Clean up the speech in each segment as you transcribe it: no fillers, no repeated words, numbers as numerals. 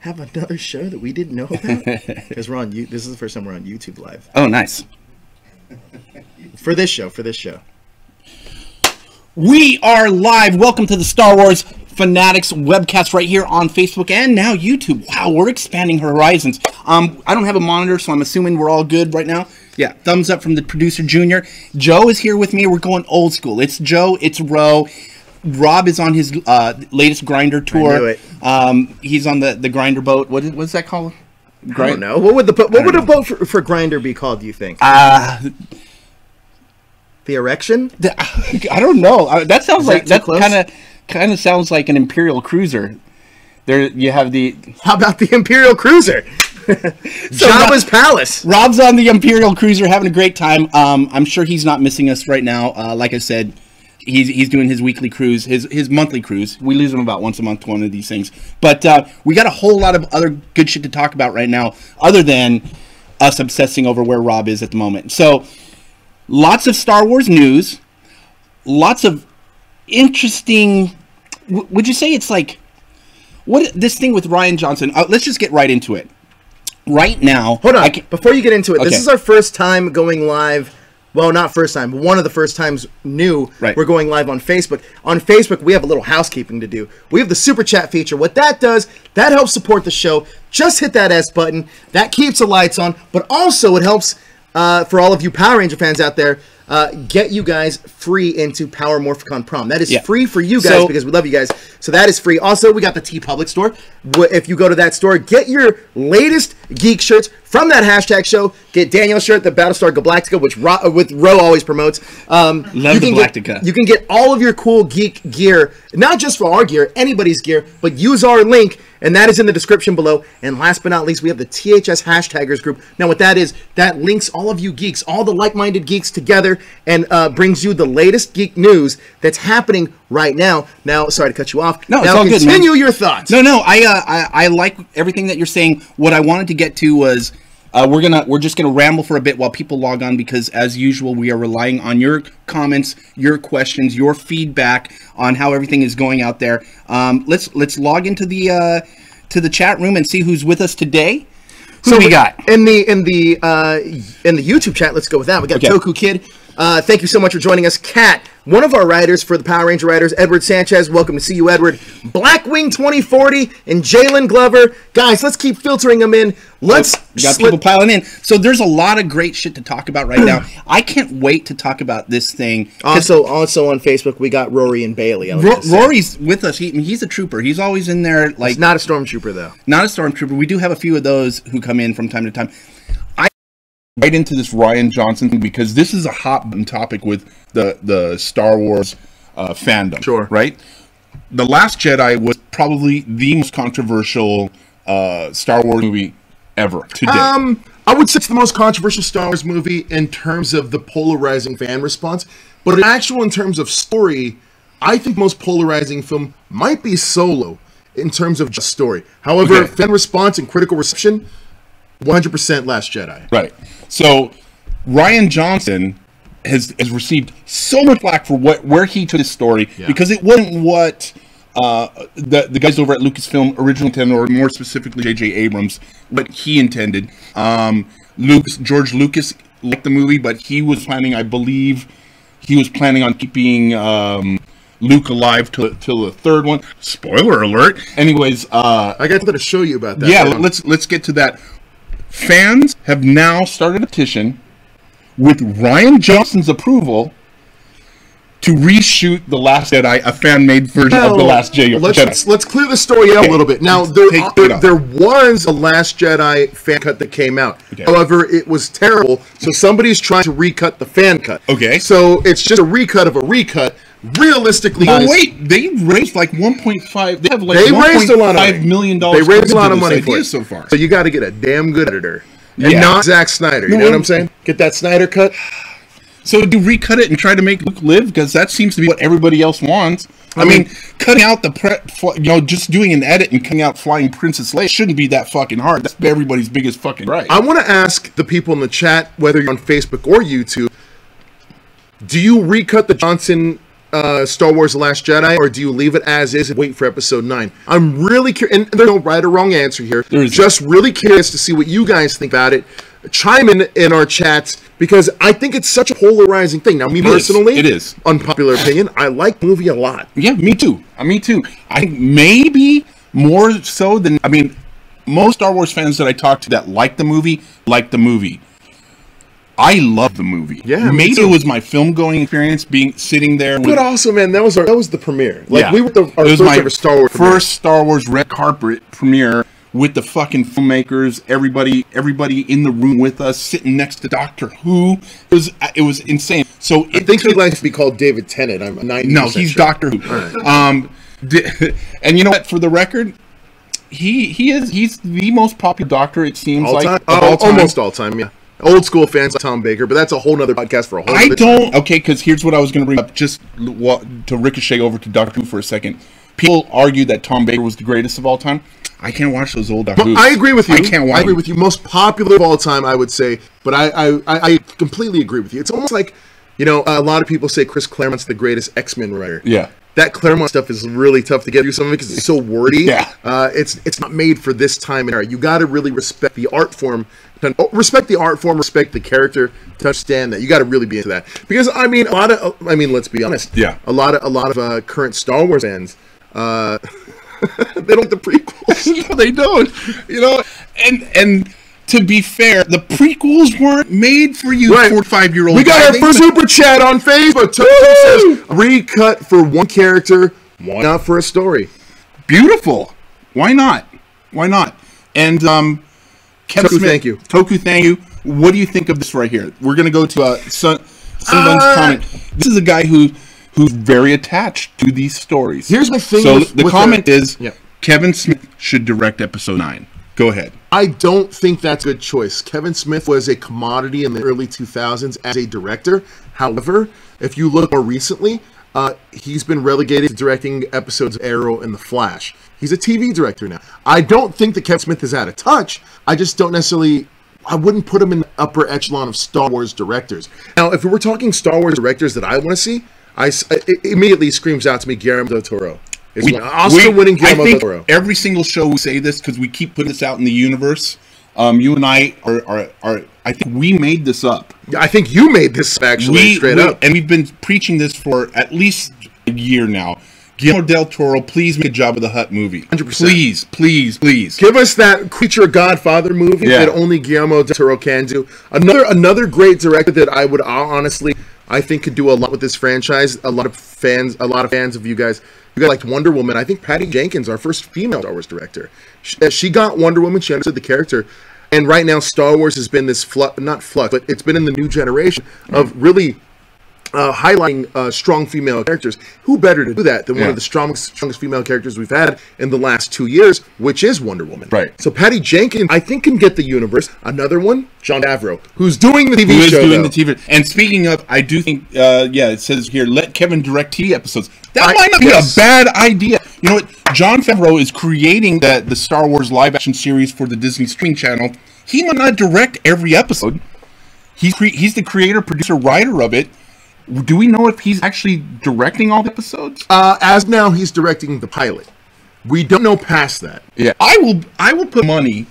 have another show that we didn't know about? Because we're on. This is the first time we're on YouTube Live. Oh, nice. For this show. We are live. Welcome to the Star Wars Fanatics webcast right here on Facebook and now YouTube. Wow, we're expanding horizons. I don't have a monitor, so I'm assuming we're all good right now. Yeah, thumbs up from the producer Junior. Joe is here with me. We're going old school. It's Joe. It's Ro. Rob is on his latest grinder tour. I knew it. He's on the grinder boat. What's that called? I don't know. What would a boat for grinder be called? Do you think? The erection? I don't know. That sounds like that close? kind of sounds like an Imperial cruiser. There you have the. How about the Imperial cruiser? Jabba's palace. Rob's on the Imperial cruiser, having a great time. I'm sure he's not missing us right now. Like I said, he's doing his weekly cruise, his monthly cruise. We lose him about once a month to one of these things. But we got a whole lot of other good shit to talk about right now, other than us obsessing over where Rob is at the moment. So, lots of Star Wars news, lots of interesting. Would you say it's like what this thing with Rian Johnson? Let's just get right into it. Right now, hold on. Before you get into it, okay. This is our first time going live. Well, not first time, but one of the first times new. Right. We're going live on Facebook. On Facebook, we have a little housekeeping to do. We have the super chat feature. What that does, that helps support the show. Just hit that S button. That keeps the lights on, but also it helps for all of you Power Ranger fans out there. Get you guys free into Power Morphicon Prom. That is free for you guys because we love you guys. So that is free. Also, we got the TeePublic store. If you go to that store, get your latest geek shirts from that hashtag show. Get Daniel's shirt, the Battlestar Galactica, which Ro always promotes. Love the Galactica. You can get all of your cool geek gear, not just for our gear, anybody's gear, but use our link, and that is in the description below. And last but not least, we have the THS Hashtaggers group. Now, what that is, that links all of you geeks, all the like-minded geeks together, and brings you the latest geek news that's happening right now. Now, sorry to cut you off. No, now, it's all good, man. Continue your thoughts. No, I like everything that you're saying. What I wanted to get to was we're just gonna ramble for a bit while people log on, because as usual we are relying on your comments, your questions, your feedback on how everything is going out there. Let's log into the chat room and see who's with us today. Who we got in the YouTube chat? Let's go with that. We got Toku Kid. Thank you so much for joining us. Kat, one of our writers for the Power Ranger writers, Edward Sanchez. Welcome to see you, Edward. Blackwing 2040 and Jalen Glover. Guys, let's keep filtering them in. We got people piling in. So there's a lot of great shit to talk about right now. I can't wait to talk about this thing. Also on Facebook, we got Rory and Bailey. Rory's with us. He's a trooper. He's always in there. Like, he's not a stormtrooper, though. Not a stormtrooper. We do have a few of those who come in from time to time. Right into this Rian Johnson thing, because this is a hot button topic with the Star Wars fandom. Sure. Right? The Last Jedi was probably the most controversial Star Wars movie ever to date. I would say it's the most controversial Star Wars movie in terms of the polarizing fan response, but in terms of story, I think most polarizing film might be Solo in terms of just story. However, fan response and critical reception, 100% Last Jedi. Right. So Rian Johnson has received so much flack for where he took his story, because it wasn't what the guys over at Lucasfilm originally intended, or more specifically J.J. Abrams, what he intended. George Lucas liked the movie, but he was planning, I believe, on keeping Luke alive till the third one. Spoiler alert. Anyways, I got something to show you about that. Yeah, let's get to that. Fans have now started a petition with Rian Johnson's approval to reshoot The Last Jedi, a fan-made version of The Last Jedi. Let's clear the story out a little bit. Now, there was a Last Jedi fan cut that came out. However, it was terrible, so somebody's trying to recut the fan cut. So it's just a recut of a recut. Realistically, wait, they raised like 1.5. They have like raised a lot of $1.5 million. They raised a lot of money for it so far. So you got to get a damn good editor, and not Zack Snyder. You know what I'm saying? Get that Snyder cut. So do recut it and try to make Luke live, because that seems to be what everybody else wants. I mean, cutting out just doing an edit and cutting out flying Princess Leia shouldn't be that fucking hard. That's everybody's biggest fucking right. I want to ask the people in the chat, whether you're on Facebook or YouTube, do you recut the Johnson Star Wars: The Last Jedi, or do you leave it as is and wait for Episode 9? I'm really curious, and there's no right or wrong answer here. Just really curious to see what you guys think about it. Chime in our chats, because I think it's such a polarizing thing. Now, me personally, it is unpopular opinion, I like the movie a lot. Yeah, me too. Me too. I think maybe more so than, I mean, most Star Wars fans that I talk to that like the movie. I love the movie. Yeah, maybe it was my film going experience, sitting there. But also, man, that was the premiere. Like, yeah. we were our first ever Star Wars premiere. First Star Wars red carpet premiere with the fucking filmmakers, everybody in the room with us, sitting next to Doctor Who. It was insane. So I think he likes to be called David Tennant. I'm 90%. No, he's sure. Doctor Who. Right. And you know what? For the record, he's the most popular Doctor. It seems all like time? all time. Almost all time. Yeah. Old school fans like Tom Baker, but that's a whole nother podcast for a whole. Okay, because here's what I was going to bring up, just to ricochet over to Doctor Who for a second. People argue that Tom Baker was the greatest of all time. I can't watch those old Doctor Who's. I agree with you. I can't watch. I agree with you. Most popular of all time, I would say, but I completely agree with you. It's almost like, you know, a lot of people say Chris Claremont's the greatest X-Men writer. Yeah. That Claremont stuff is really tough to get through some of it because it's so wordy. Yeah. It's not made for this time and era. You got to really respect the art form. Respect the character to understand that. You got to really be into that. Because let's be honest. Yeah. A lot of current Star Wars fans, they don't like the prequels. No, they don't. You know, and to be fair, the prequels weren't made for you, right. 45-year-old. We got our first super chat on Facebook. Toby says, recut for one character, why not for a story? Beautiful. Why not? And Kevin Toku, Smith, thank you. Toku, thank you. What do you think of this right here? We're going to go to Sunbun's comment. This is a guy who's very attached to these stories. Here's my thing. So the comment is, yeah. Kevin Smith should direct Episode 9. Go ahead. I don't think that's a good choice. Kevin Smith was a commodity in the early 2000s as a director. However, if you look more recently, he's been relegated to directing episodes of Arrow and The Flash. He's a TV director now. I don't think that Kevin Smith is out of touch. I just don't necessarily... I wouldn't put him in the upper echelon of Star Wars directors. Now, if we were talking Star Wars directors that I want to see, it immediately screams out to me Guillermo del Toro. Oscar-winning Guillermo del Toro. Every single show we say this because we keep putting this out in the universe. You and I are I think we made this up. I think you made this actually straight up. And we've been preaching this for at least a year now. Guillermo del Toro, please make a Jabba the Hutt movie. 100%. Please. Give us that Creature Godfather movie that only Guillermo del Toro can do. Another great director that I would honestly, I think could do a lot with this franchise. A lot of fans of you guys liked Wonder Woman. I think Patty Jenkins, our first female Star Wars director, she got Wonder Woman. She understood the character. And right now, Star Wars has been this not flux, but it's been in the new generation of really highlighting strong female characters. Who better to do that than one of the strongest female characters we've had in the last 2 years, which is Wonder Woman. Right. So Patty Jenkins, I think, can get the universe. Another one, Jon Favreau, who's doing the TV show. The TV. And speaking of, I do think, it says here, let Kevin direct TV episodes. That might not be a bad idea. You know what? Jon Favreau is creating the Star Wars live-action series for the Disney Streaming Channel. He might not direct every episode. He's the creator, producer, writer of it. Do we know if he's actually directing all the episodes? As now, he's directing the pilot. We don't know past that. Yeah, I will put money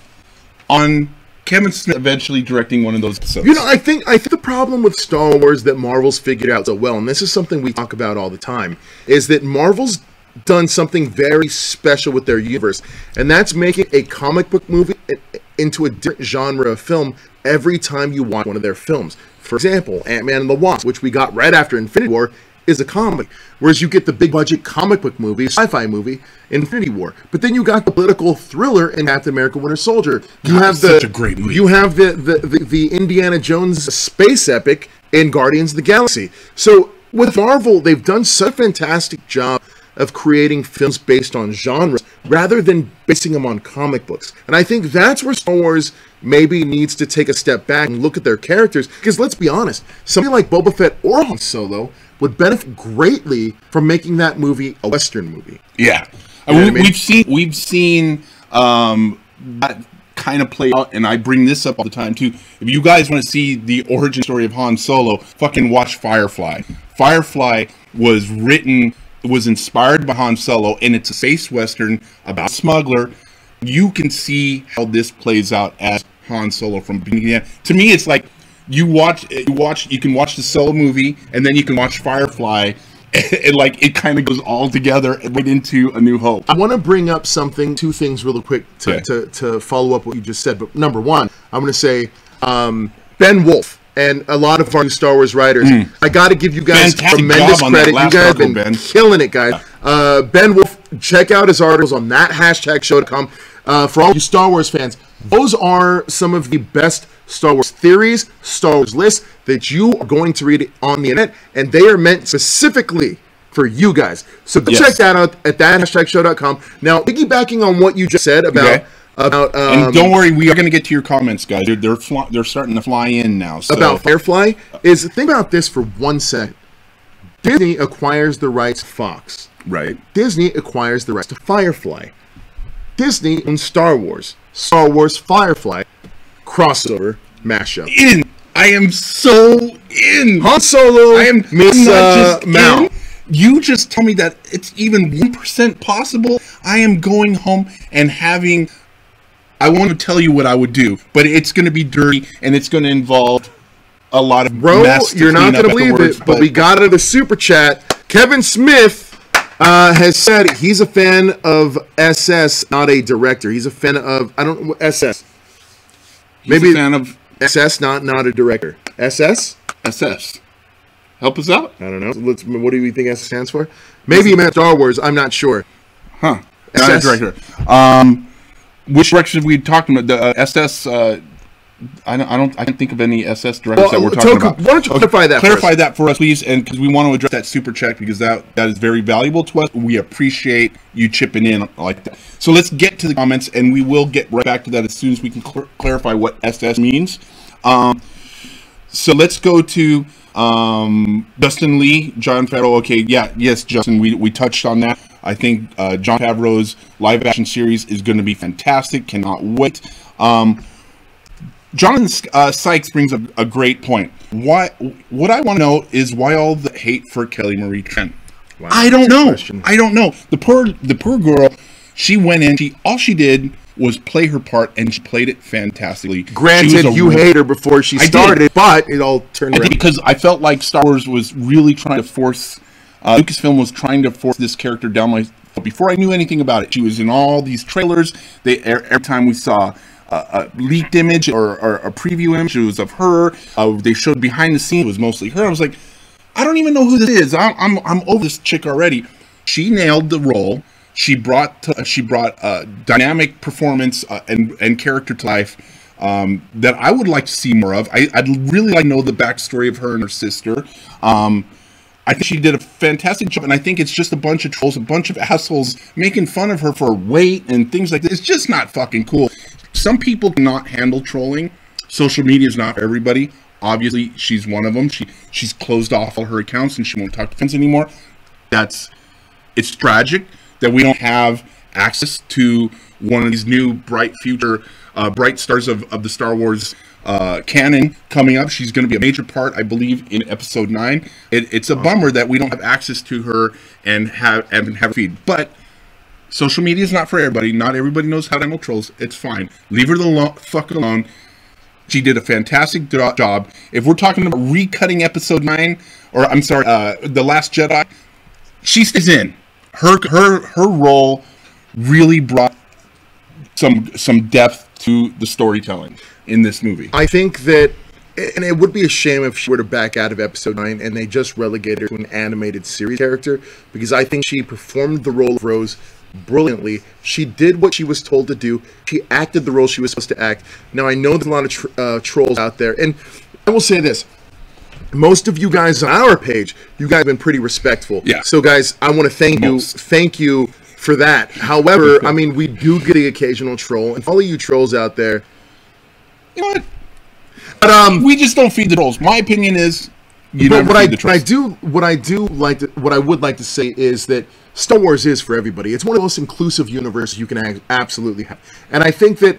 on Kevin Smith eventually directing one of those episodes. You know, I think the problem with Star Wars that Marvel's figured out so well, and this is something we talk about all the time, is that Marvel's done something very special with their universe, and that's making a comic book movie into a different genre of film every time you watch one of their films. For example, Ant-Man and the Wasp, which we got right after Infinity War, is a comedy. Whereas you get the big budget comic book movie, sci-fi movie, Infinity War. But then you got the political thriller in Captain America Winter Soldier. You have such a great movie. You have the Indiana Jones space epic in Guardians of the Galaxy. So with Marvel, they've done such a fantastic job of creating films based on genres rather than basing them on comic books. And I think that's where Star Wars maybe needs to take a step back and look at their characters. Because let's be honest, somebody like Boba Fett or Han Solo would benefit greatly from making that movie a Western movie. Yeah. You know what I mean? We've seen that kind of play out, and I bring this up all the time too. If you guys want to see the origin story of Han Solo, fucking watch Firefly. Firefly was inspired by Han Solo, and it's a space western about a smuggler. You can see how this plays out as Han Solo from beginning to end. To me, it's like you can watch the Solo movie, and then you can watch Firefly. And like it kind of goes all together right into A New Hope. I want to bring up two things real quick to follow up what you just said. But number one, I'm going to say Ben Wolf and a lot of our new Star Wars writers. I got to give you guys tremendous credit. You guys have been killing it, guys. Ben Wolf, check out his articles on that #show.com. For all you Star Wars fans, those are some of the best Star Wars theories, Star Wars lists that you are going to read on the internet, and they are meant specifically for you guys. So go check that out at that #show.com. Now, piggybacking on what you just said about and don't worry, we are going to get to your comments, guys. They're starting to fly in now. So. About Firefly is think about this for 1 second. Disney acquires the rights to Fox. Right. Disney acquires the rights to Firefly. Disney owns Star Wars. Star Wars Firefly crossover mashup. I am so in. Han Solo. I am Miss Mal. You just tell me that it's even 1% possible. I am going home and having. I want to tell you what I would do, but it's going to be dirty and it's going to involve a lot of mess. You're not going to believe it, but we got it in the super chat. Kevin Smith has said he's a fan of SS, not a director. He's a fan of SS. Maybe a fan of SS, not a director. SS. Help us out. I don't know. What do you think SS stands for? Maybe he meant Star Wars. I'm not sure. Huh? Not a director. Which direction have we talked about? The SS. I can't think of any SS directors that we're talking about. Why don't you clarify that? Clarify that for us, please, and because we want to address that super chat because that is very valuable to us. We appreciate you chipping in like that. So let's get to the comments, and we will get right back to that as soon as we can clarify what SS means. So let's go to Justin Lee, Jon Favreau. Okay, yes, Justin, we touched on that. I think Jon Favreau's live action series is going to be fantastic. Cannot wait. Jonathan Sykes brings up a great point. What I want to know is why all the hate for Kelly Marie Tran. Wow, I don't know. I don't know. The poor girl. She went in. All she did was play her part, and she played it fantastically. Granted, you hate her before she started, but it all turned around. Because I felt like Star Wars was really trying to force. Lucasfilm was trying to force this character down my. Before I knew anything about it, she was in all these trailers. Every time we saw a leaked image or a preview image, it was of her. They showed behind the scenes, it was mostly her. I was like, I don't even know who this is. I'm over this chick already. She nailed the role. She brought dynamic performance and character to life that I would like to see more of. I'd really like to know the backstory of her and her sister. I think she did a fantastic job, and I think it's just a bunch of trolls, a bunch of assholes making fun of her for weight and things like this. It's just not fucking cool. Some people cannot handle trolling. Social media is not for everybody. Obviously, she's one of them. She's closed off all her accounts, and she won't talk to friends anymore. It's tragic that we don't have access to one of these new bright future bright stars of the Star Wars canon coming up. She's going to be a major part, I believe, in episode 9. It's a bummer that we don't have access to her and have a feed. But social media is not for everybody. Not everybody knows how to handle trolls. It's fine. Leave her the fuck alone. She did a fantastic job. If we're talking about recutting episode 9, or I'm sorry, The Last Jedi, she stays in. Her role really brought some depth to the storytelling in this movie. I think that, and it would be a shame if she were to back out of episode 9 and they just relegated her to an animated series character, because I think she performed the role of Rose brilliantly. She did what she was told to do. She acted the role she was supposed to act. Now, I know there's a lot of trolls out there, and I will say this. Most of you guys on our page, you guys have been pretty respectful. Yeah. So, guys, I want to thank you for that. However, I mean, we do get the occasional troll, and for all of you trolls out there, you know what? But we just don't feed the trolls. My opinion is, what I would like to say is that Star Wars is for everybody. It's one of the most inclusive universes you can absolutely have, and I think that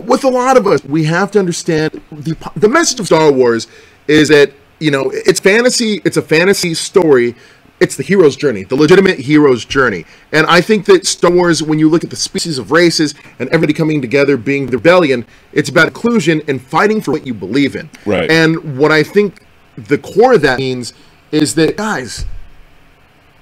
with a lot of us, we have to understand the message of Star Wars is that, you know, it's fantasy. It's a fantasy story. It's the hero's journey, the legitimate hero's journey. And I think that Star Wars, when you look at the species of races and everybody coming together being the rebellion, it's about inclusion and fighting for what you believe in. Right. And what I think the core of that means is that, guys,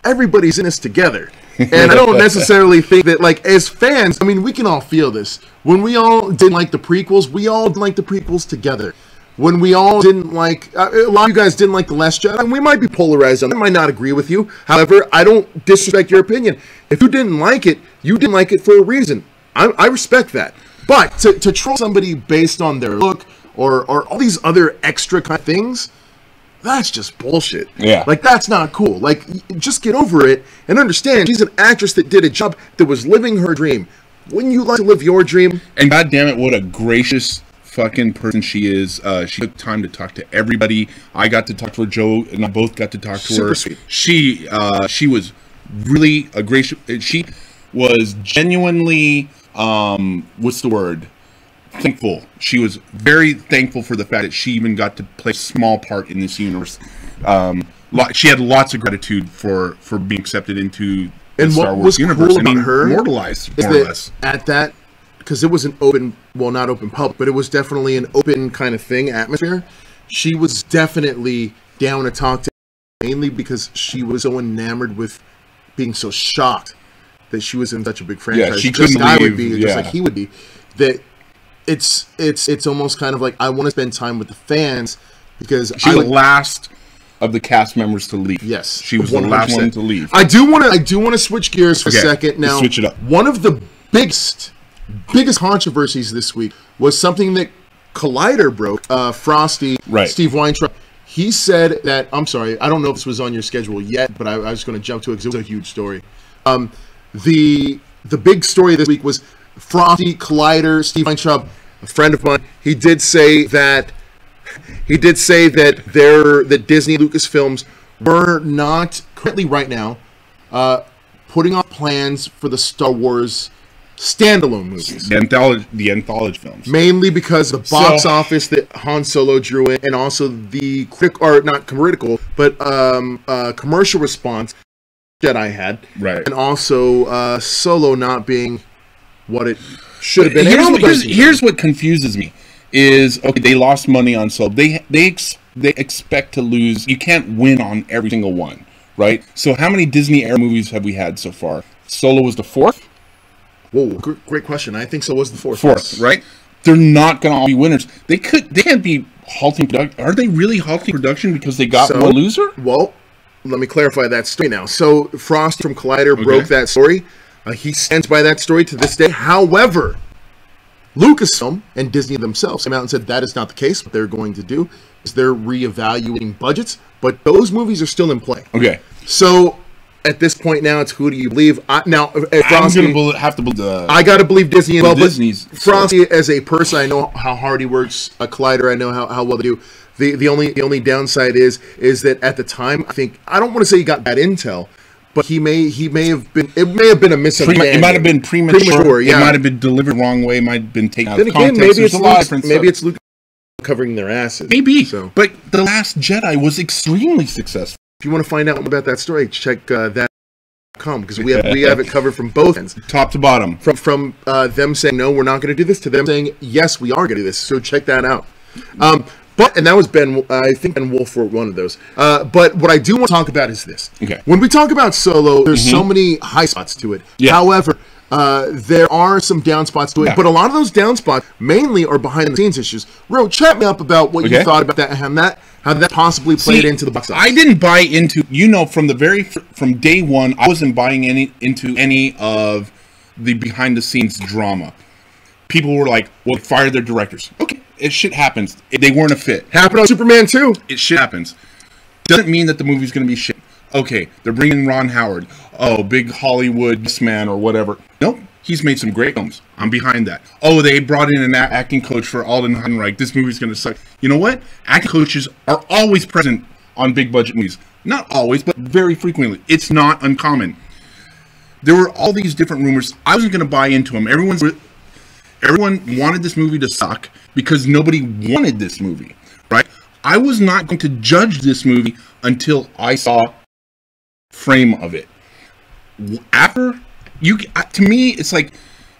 everybody's in this together. And I don't necessarily think that, like, as fans, I mean, we can all feel this. When we all didn't like the prequels, we all didn't like the prequels together. When we all didn't like, a lot of you guys didn't like The Last Jedi, and we might be polarized on it. I might not agree with you. However, I don't disrespect your opinion. If you didn't like it, you didn't like it for a reason. I respect that. But to troll somebody based on their look or all these other extra kind of things, that's just bullshit. Yeah. Like, that's not cool. Like, just get over it and understand she's an actress that did a job that was living her dream. Wouldn't you like to live your dream? And God damn it, what a gracious fucking person she is. She took time to talk to everybody. I got to talk to her. Joe and I both got to talk to her. Super sweet. She was really a gracious. She was genuinely what's the word? Thankful. She was very thankful for the fact that she even got to play a small part in this universe. She had lots of gratitude for being accepted into the Star Wars universe and being immortalized, more or less. At that, because it was an open, well, not open public, but it was definitely an open kind of thing, atmosphere. She was definitely down to talk to, mainly because she was so enamored with being so shocked that she was in such a big franchise. Yeah, she just couldn't like I leave, would be, just like he would be. That it's almost kind of like, I want to spend time with the fans because she was the last of the cast members to leave. Yes, she was 100%. The last one to leave. I do want to switch gears for a second now. Switch it up. One of the biggest controversies this week was something that Collider broke. Frosty, right. Steve Weintraub. He said that, I'm sorry, I don't know if this was on your schedule yet, but I was going to jump to it because it was a huge story. The big story this week was Frosty, Collider, Steve Weintraub, a friend of mine. He did say that that Disney Lucasfilms were not currently right now putting on plans for the Star Wars standalone movies. The anthology films. Mainly because of the box office that Han Solo drew in, and also the commercial response Jedi had. Right. And also Solo not being what it should have been. Here's what confuses me is, okay, they lost money on Solo. They expect to lose. You can't win on every single one, right? So how many Disney era movies have we had so far? Solo was the fourth? Whoa, great question. I think so was the fourth. Yes. Right? They're not going to all be winners. They can't be halting production. Are they really halting production because they got one loser? Well, let me clarify that story now. So Frost from Collider broke that story. He stands by that story to this day. However, Lucasfilm and Disney themselves came out and said that is not the case. What they're going to do is they're reevaluating budgets, but those movies are still in play. Okay. So at this point now, it's who do you believe? I'm going to have to believe I got to believe Disney as well. Disney's Frosty, as a person, I know how hard he works. A Collider, I know how well they do. The only downside is that at the time, I don't want to say he got bad intel, but it may have been a misunderstanding. It might have been premature. Yeah. It might have been delivered the wrong way. It might have been taken out of Again, context. maybe it's Luke covering their asses. Maybe. So. But The Last Jedi was extremely successful. If you want to find out more about that story, check that.com because we have it covered from both ends, top to bottom. From them saying no, we're not going to do this, to them saying yes, we are going to do this. So check that out. And that was Ben. I think Ben Wolf wrote one of those. But what I do want to talk about is this. Okay. When we talk about Solo, there's so many high spots to it. Yeah. However, there are some down spots to it. Yeah. But a lot of those down spots mainly are behind the scenes issues. Ro, chat me up about what you thought about that and how that possibly played into the box office. I didn't buy into, from day one, I wasn't buying into any of the behind the scenes drama. People were like, well, fire their directors. Okay. It shit happens. They weren't a fit. Happened on Superman 2. It shit happens. Doesn't mean that the movie's going to be shit. Okay, they're bringing Ron Howard. Oh, big Hollywood man or whatever. Nope, he's made some great films. I'm behind that. Oh, they brought in an acting coach for Alden Ehrenreich. This movie's going to suck. You know what? Acting coaches are always present on big budget movies. Not always, but very frequently. It's not uncommon. There were all these different rumors. I wasn't going to buy into them. Everyone wanted this movie to suck because nobody wanted this movie, right? I was not going to judge this movie until I saw frame of it. After to me, it's like,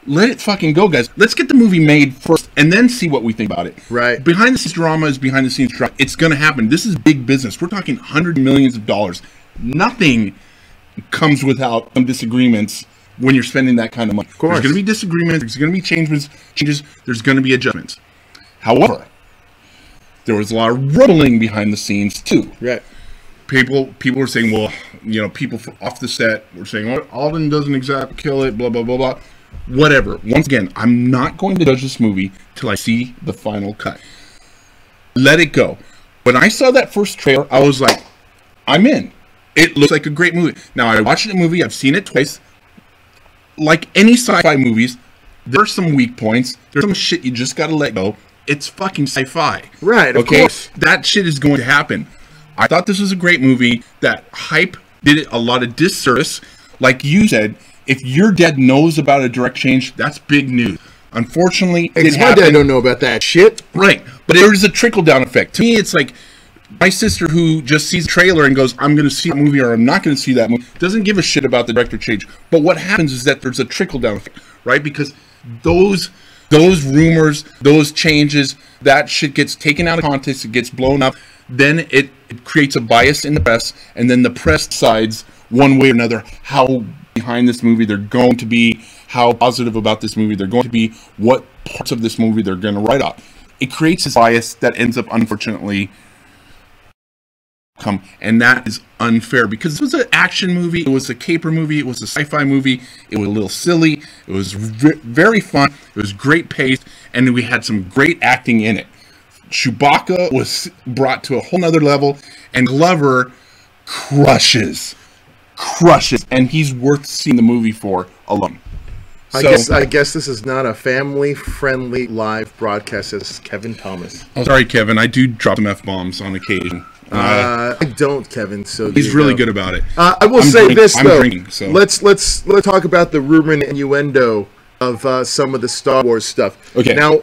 let it fucking go, guys. Let's get the movie made first and then see what we think about it. Right. Behind the scenes drama is behind the scenes drama. It's going to happen. This is big business. We're talking hundreds of millions of dollars. Nothing comes without some disagreements when you're spending that kind of money. Of course. There's going to be disagreements. There's going to be changes. There's going to be adjustments. However, there was a lot of rumbling behind the scenes too. Right. People were saying, well, people off the set were saying, oh, Alden doesn't exactly kill it, blah, blah, blah, blah. Whatever. Once again, I'm not going to judge this movie till I see the final cut. Let it go. When I saw that first trailer, I was like, I'm in. It looks like a great movie. Now, I watched the movie. I've seen it twice. Like any sci-fi movies, there's some weak points. There's some shit you just got to let go. It's fucking sci-fi. Right, of course. That shit is going to happen. I thought this was a great movie. That hype did it a lot of disservice. Like you said, if your dad knows about a direct change, that's big news. Unfortunately, because my dad don't know about that shit. Right. But there's a trickle-down effect. To me, it's like my sister who just sees the trailer and goes, I'm going to see that movie or I'm not going to see that movie, doesn't give a shit about the director change. But what happens is that there's a trickle-down effect, right? Because those rumors, those changes, that shit gets taken out of context, it gets blown up, then it creates a bias in the press, and then the press decides one way or another how behind this movie they're going to be, how positive about this movie they're going to be, what parts of this movie they're going to write off. It creates a bias that ends up, unfortunately, and that is unfair because it was an action movie, it was a caper movie, it was a sci-fi movie, it was a little silly, it was very fun, it was great paced, and we had some great acting in it. Chewbacca was brought to a whole nother level, and Glover crushes, and he's worth seeing the movie for alone. I guess this is not a family-friendly live broadcast. This is Kevin Thomas. I'm sorry, Kevin. I do drop some F-bombs on occasion. I don't, Kevin. So he's really good about it. I will say this though. Drinking, so. Let's talk about the rumor and innuendo of some of the Star Wars stuff. Okay. Now,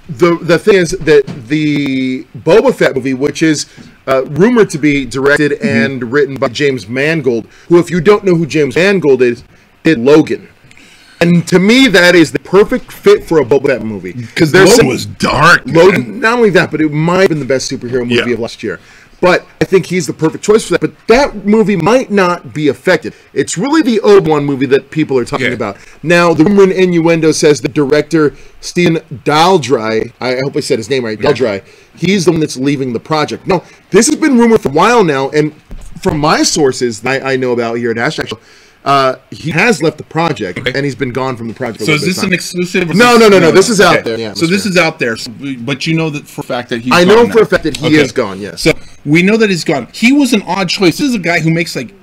the thing is that the Boba Fett movie, which is rumored to be directed and written by James Mangold, who, if you don't know who James Mangold is, did Logan. And to me, that is the perfect fit for a Boba Fett movie. Because Logan was dark. Logan, not only that, but it might have been the best superhero movie of last year. But I think he's the perfect choice for that. But that movie might not be affected. It's really the Obi-Wan movie that people are talking about. Now, the rumor and innuendo says the director, Stephen Daldry, I hope I said his name right, Daldry, he's the one that's leaving the project. No, this has been rumored for a while now, and from my sources that I know about here at Hashtag Show, he has left the project, and he's been gone from the project. So is this an exclusive? No. This is out there. Yeah, so this is out there, but you know that for a fact that he's I gone know now. for a fact that he is gone, yes. So we know that he's gone. He was an odd choice. This is a guy who makes like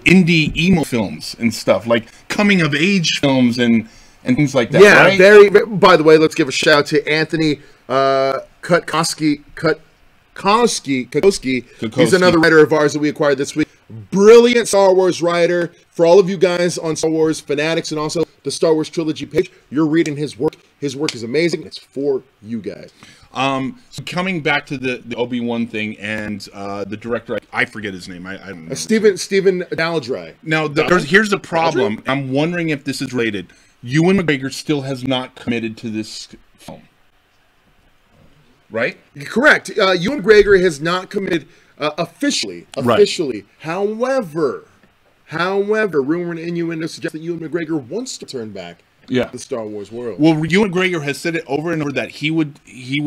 indie emo films and stuff, like coming of age films and things like that. Yeah, right? very. By the way, let's give a shout out to Anthony Kutkoski. He's another writer of ours that we acquired this week. Brilliant Star Wars writer. For all of you guys on Star Wars Fanatics and also the Star Wars Trilogy page, you're reading his work. His work is amazing. It's for you guys. So coming back to the Obi-Wan thing and the director, I forget his name. I don't know. Stephen Daldry. Now, here's the problem. I'm wondering if this is related. Ewan McGregor still has not committed to this film. Right? Correct. Ewan McGregor has not committed officially. Right. However, rumor and innuendo suggest that Ewan McGregor wants to turn back to the Star Wars world. Well, Ewan McGregor has said it over and over that he would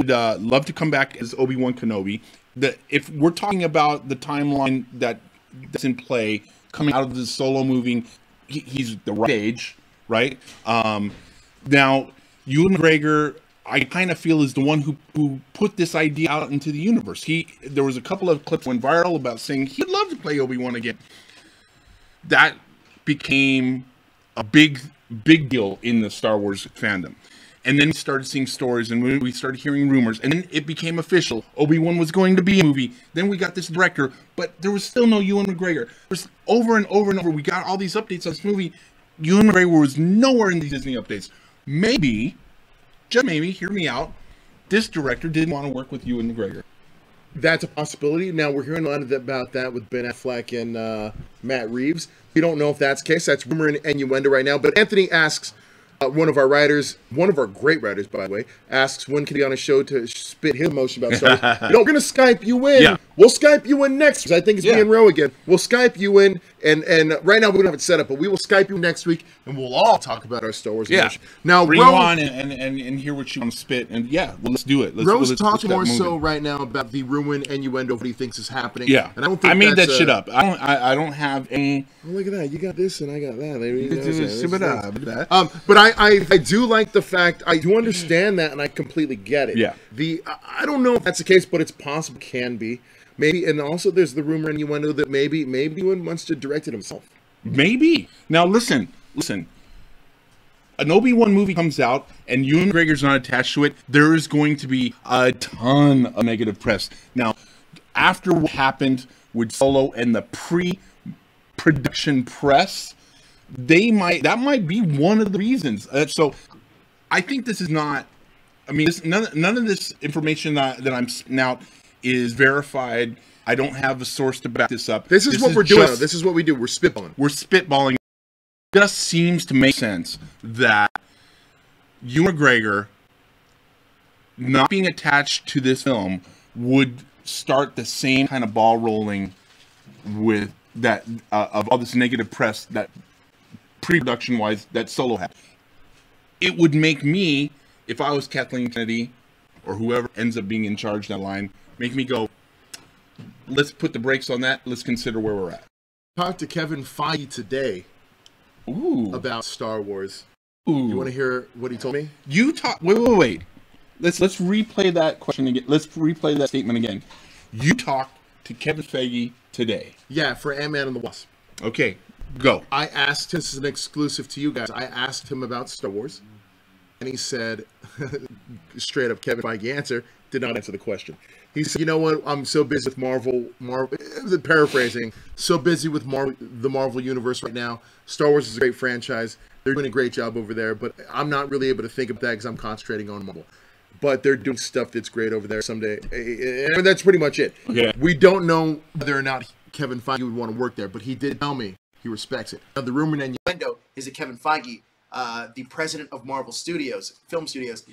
love to come back as Obi-Wan Kenobi. That if we're talking about the timeline that's in play coming out of the Solo movie, he's the right age, right? Now, Ewan McGregor, I kind of feel, is the one who put this idea out into the universe. There was a couple of clips went viral about saying he'd love to play Obi-Wan again. That became a big deal in the Star Wars fandom. And then we started seeing stories and we started hearing rumors, and then it became official. Obi-Wan was going to be a movie. Then we got this director, but there was still no Ewan McGregor. There's over and over and over. We got all these updates on this movie. Ewan McGregor was nowhere in these Disney updates. Maybe just maybe, hear me out, this director didn't want to work with Ewan McGregor. That's a possibility. Now, we're hearing a lot about that with Ben Affleck and Matt Reeves. We don't know if that's the case. That's rumor and innuendo right now. But Anthony asks, one of our writers, one of our great writers, by the way, asks when can he be on a show to spit his emotion about Star Wars. We're going to Skype you in. Yeah. We'll Skype you in next week. I think it's me and Ro again. We'll Skype you in, and right now we don't have it set up, but we will Skype you next week, and we'll all talk about our Star Wars emotion. Now, bring you on and hear what you want to spit, and well, let's do it. Ro's talking more so right now about the ruin innuendo of what he thinks is happening. Yeah, and I don't think I made that shit up. I don't have any. Oh, look at that! You got this, and I got that. But I do like the fact, I do understand that, and I completely get it. Yeah. I don't know if that's the case, but it's possible, can be. Maybe, and also there's the rumor and innuendo that maybe Ewan wants to direct it himself. Maybe. Now listen. An Obi-Wan movie comes out, and Ewan McGregor's not attached to it. There is going to be a ton of negative press. Now, after what happened with Solo and the pre-production press, that might be one of the reasons. So, I think this is not. I mean, none of this information that I'm spitting out is verified. I don't have a source to back this up. This is what we're doing. This is what we do. We're spitballing. We're spitballing. It just seems to make sense that Ewan McGregor not being attached to this film would start the same kind of ball rolling with that of all this negative press that pre-production wise that Solo had. It would make me, if I was Kathleen Kennedy or whoever ends up being in charge of that line, make me go, let's put the brakes on that. Let's consider where we're at. Talked to Kevin Feige today about Star Wars. You want to hear what he told me? Wait. Let's replay that question again. Let's replay that statement again. You talked to Kevin Feige today. Yeah, for Ant-Man and the Wasp. Okay, go. I asked, this is an exclusive to you guys, I asked him about Star Wars, and he said, straight up Kevin Feige answer, did not answer the question. He said, you know what, I'm so busy with Marvel, paraphrasing, so busy with the Marvel Universe right now. Star Wars is a great franchise. They're doing a great job over there, but I'm not really able to think of that because I'm concentrating on Marvel. But they're doing stuff that's great over there someday. And that's pretty much it. Okay. We don't know whether or not Kevin Feige would want to work there, but he did tell me he respects it. Now, the rumor and innuendo is that Kevin Feige, the president of Marvel Studios, film studios,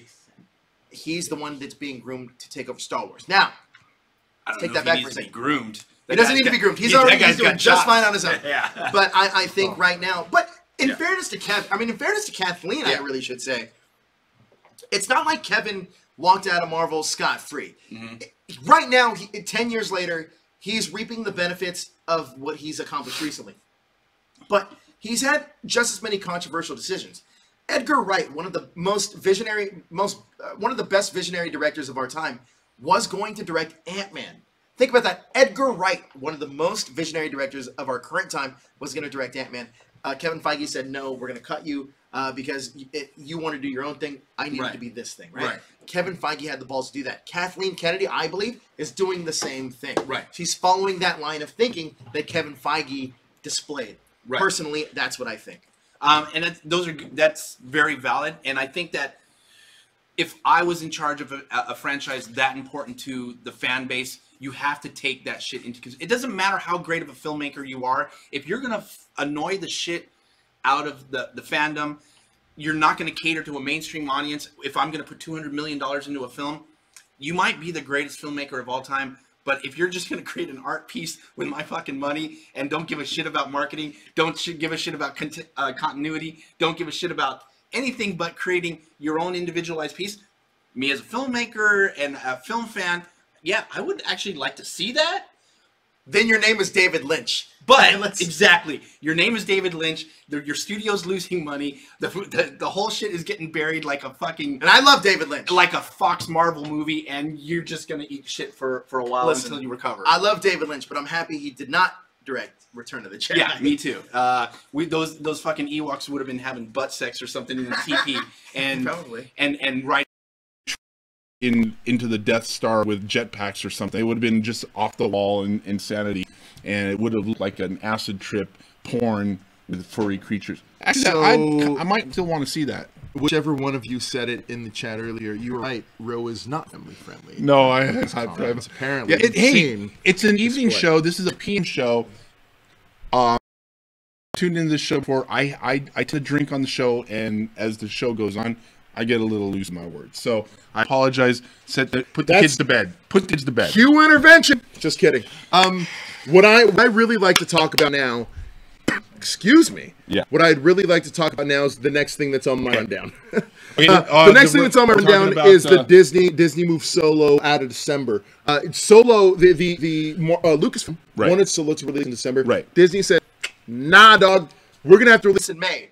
he's the one that's being groomed to take over Star Wars. Now, let's take that back for a second. Groomed. He doesn't need to be groomed. He's already doing just fine on his own. Yeah. But I think right now, but in fairness to Kathleen, I really should say, it's not like Kevin walked out of Marvel scot-free. Mm-hmm. Right now, 10 years later, he's reaping the benefits of what he's accomplished recently. But he's had just as many controversial decisions. Edgar Wright, one of the one of the best visionary directors of our time, was going to direct Ant-Man. Think about that. Edgar Wright, one of the most visionary directors of our current time, was going to direct Ant-Man. Kevin Feige said, no, we're going to cut you because you want to do your own thing. I need it to be this thing, right? Kevin Feige had the balls to do that. Kathleen Kennedy, I believe, is doing the same thing. Right. She's following that line of thinking that Kevin Feige displayed. Right. Personally, that's what I think. And that's very valid. And I think that if I was in charge of a franchise that important to the fan base, you have to take that shit into consideration. It doesn't matter how great of a filmmaker you are. If you're going to annoy the shit out of the fandom, you're not going to cater to a mainstream audience. If I'm going to put $200 million into a film, you might be the greatest filmmaker of all time. But if you're just going to create an art piece with my fucking money and don't give a shit about marketing, don't give a shit about continuity, don't give a shit about anything but creating your own individualized piece, me as a filmmaker and a film fan, yeah, I would actually like to see that. Then your name is David Lynch. But exactly, your name is David Lynch. Your studio's losing money. The whole shit is getting buried like a fucking. And I love David Lynch, like a Fox Marvel movie, and you're just gonna eat shit for a while until you recover. I love David Lynch, but I'm happy he did not direct Return of the Jedi. Yeah, me too. Those fucking Ewoks would have been having butt sex or something in the TP, and probably and right into the Death Star with jetpacks or something. It would have been just off the wall and insanity, and it would have looked like an acid trip porn with furry creatures. Actually, So- I might still want to see that. Whichever one of you said it in the chat earlier, you were right. Ro is not family friendly. No, Comments, apparently. Yeah, hey, seen it's an evening split. show. This is a PM show. Tuned into this show before. I tend to drink on the show, and as the show goes on, I get a little loose in my words. So I apologize. Put the kids to bed. Put the kids to bed. Cue intervention. Just kidding. What I really like to talk about now. Excuse me. Yeah. What I'd really like to talk about now is the next thing that's on my rundown. Okay, The next thing that's on my we're talking rundown about, is the Disney move Solo out of December. Solo, the Lucasfilm Right. wanted Solo to release in December. Right. Disney said, "Nah, dog, we're gonna have to release in May.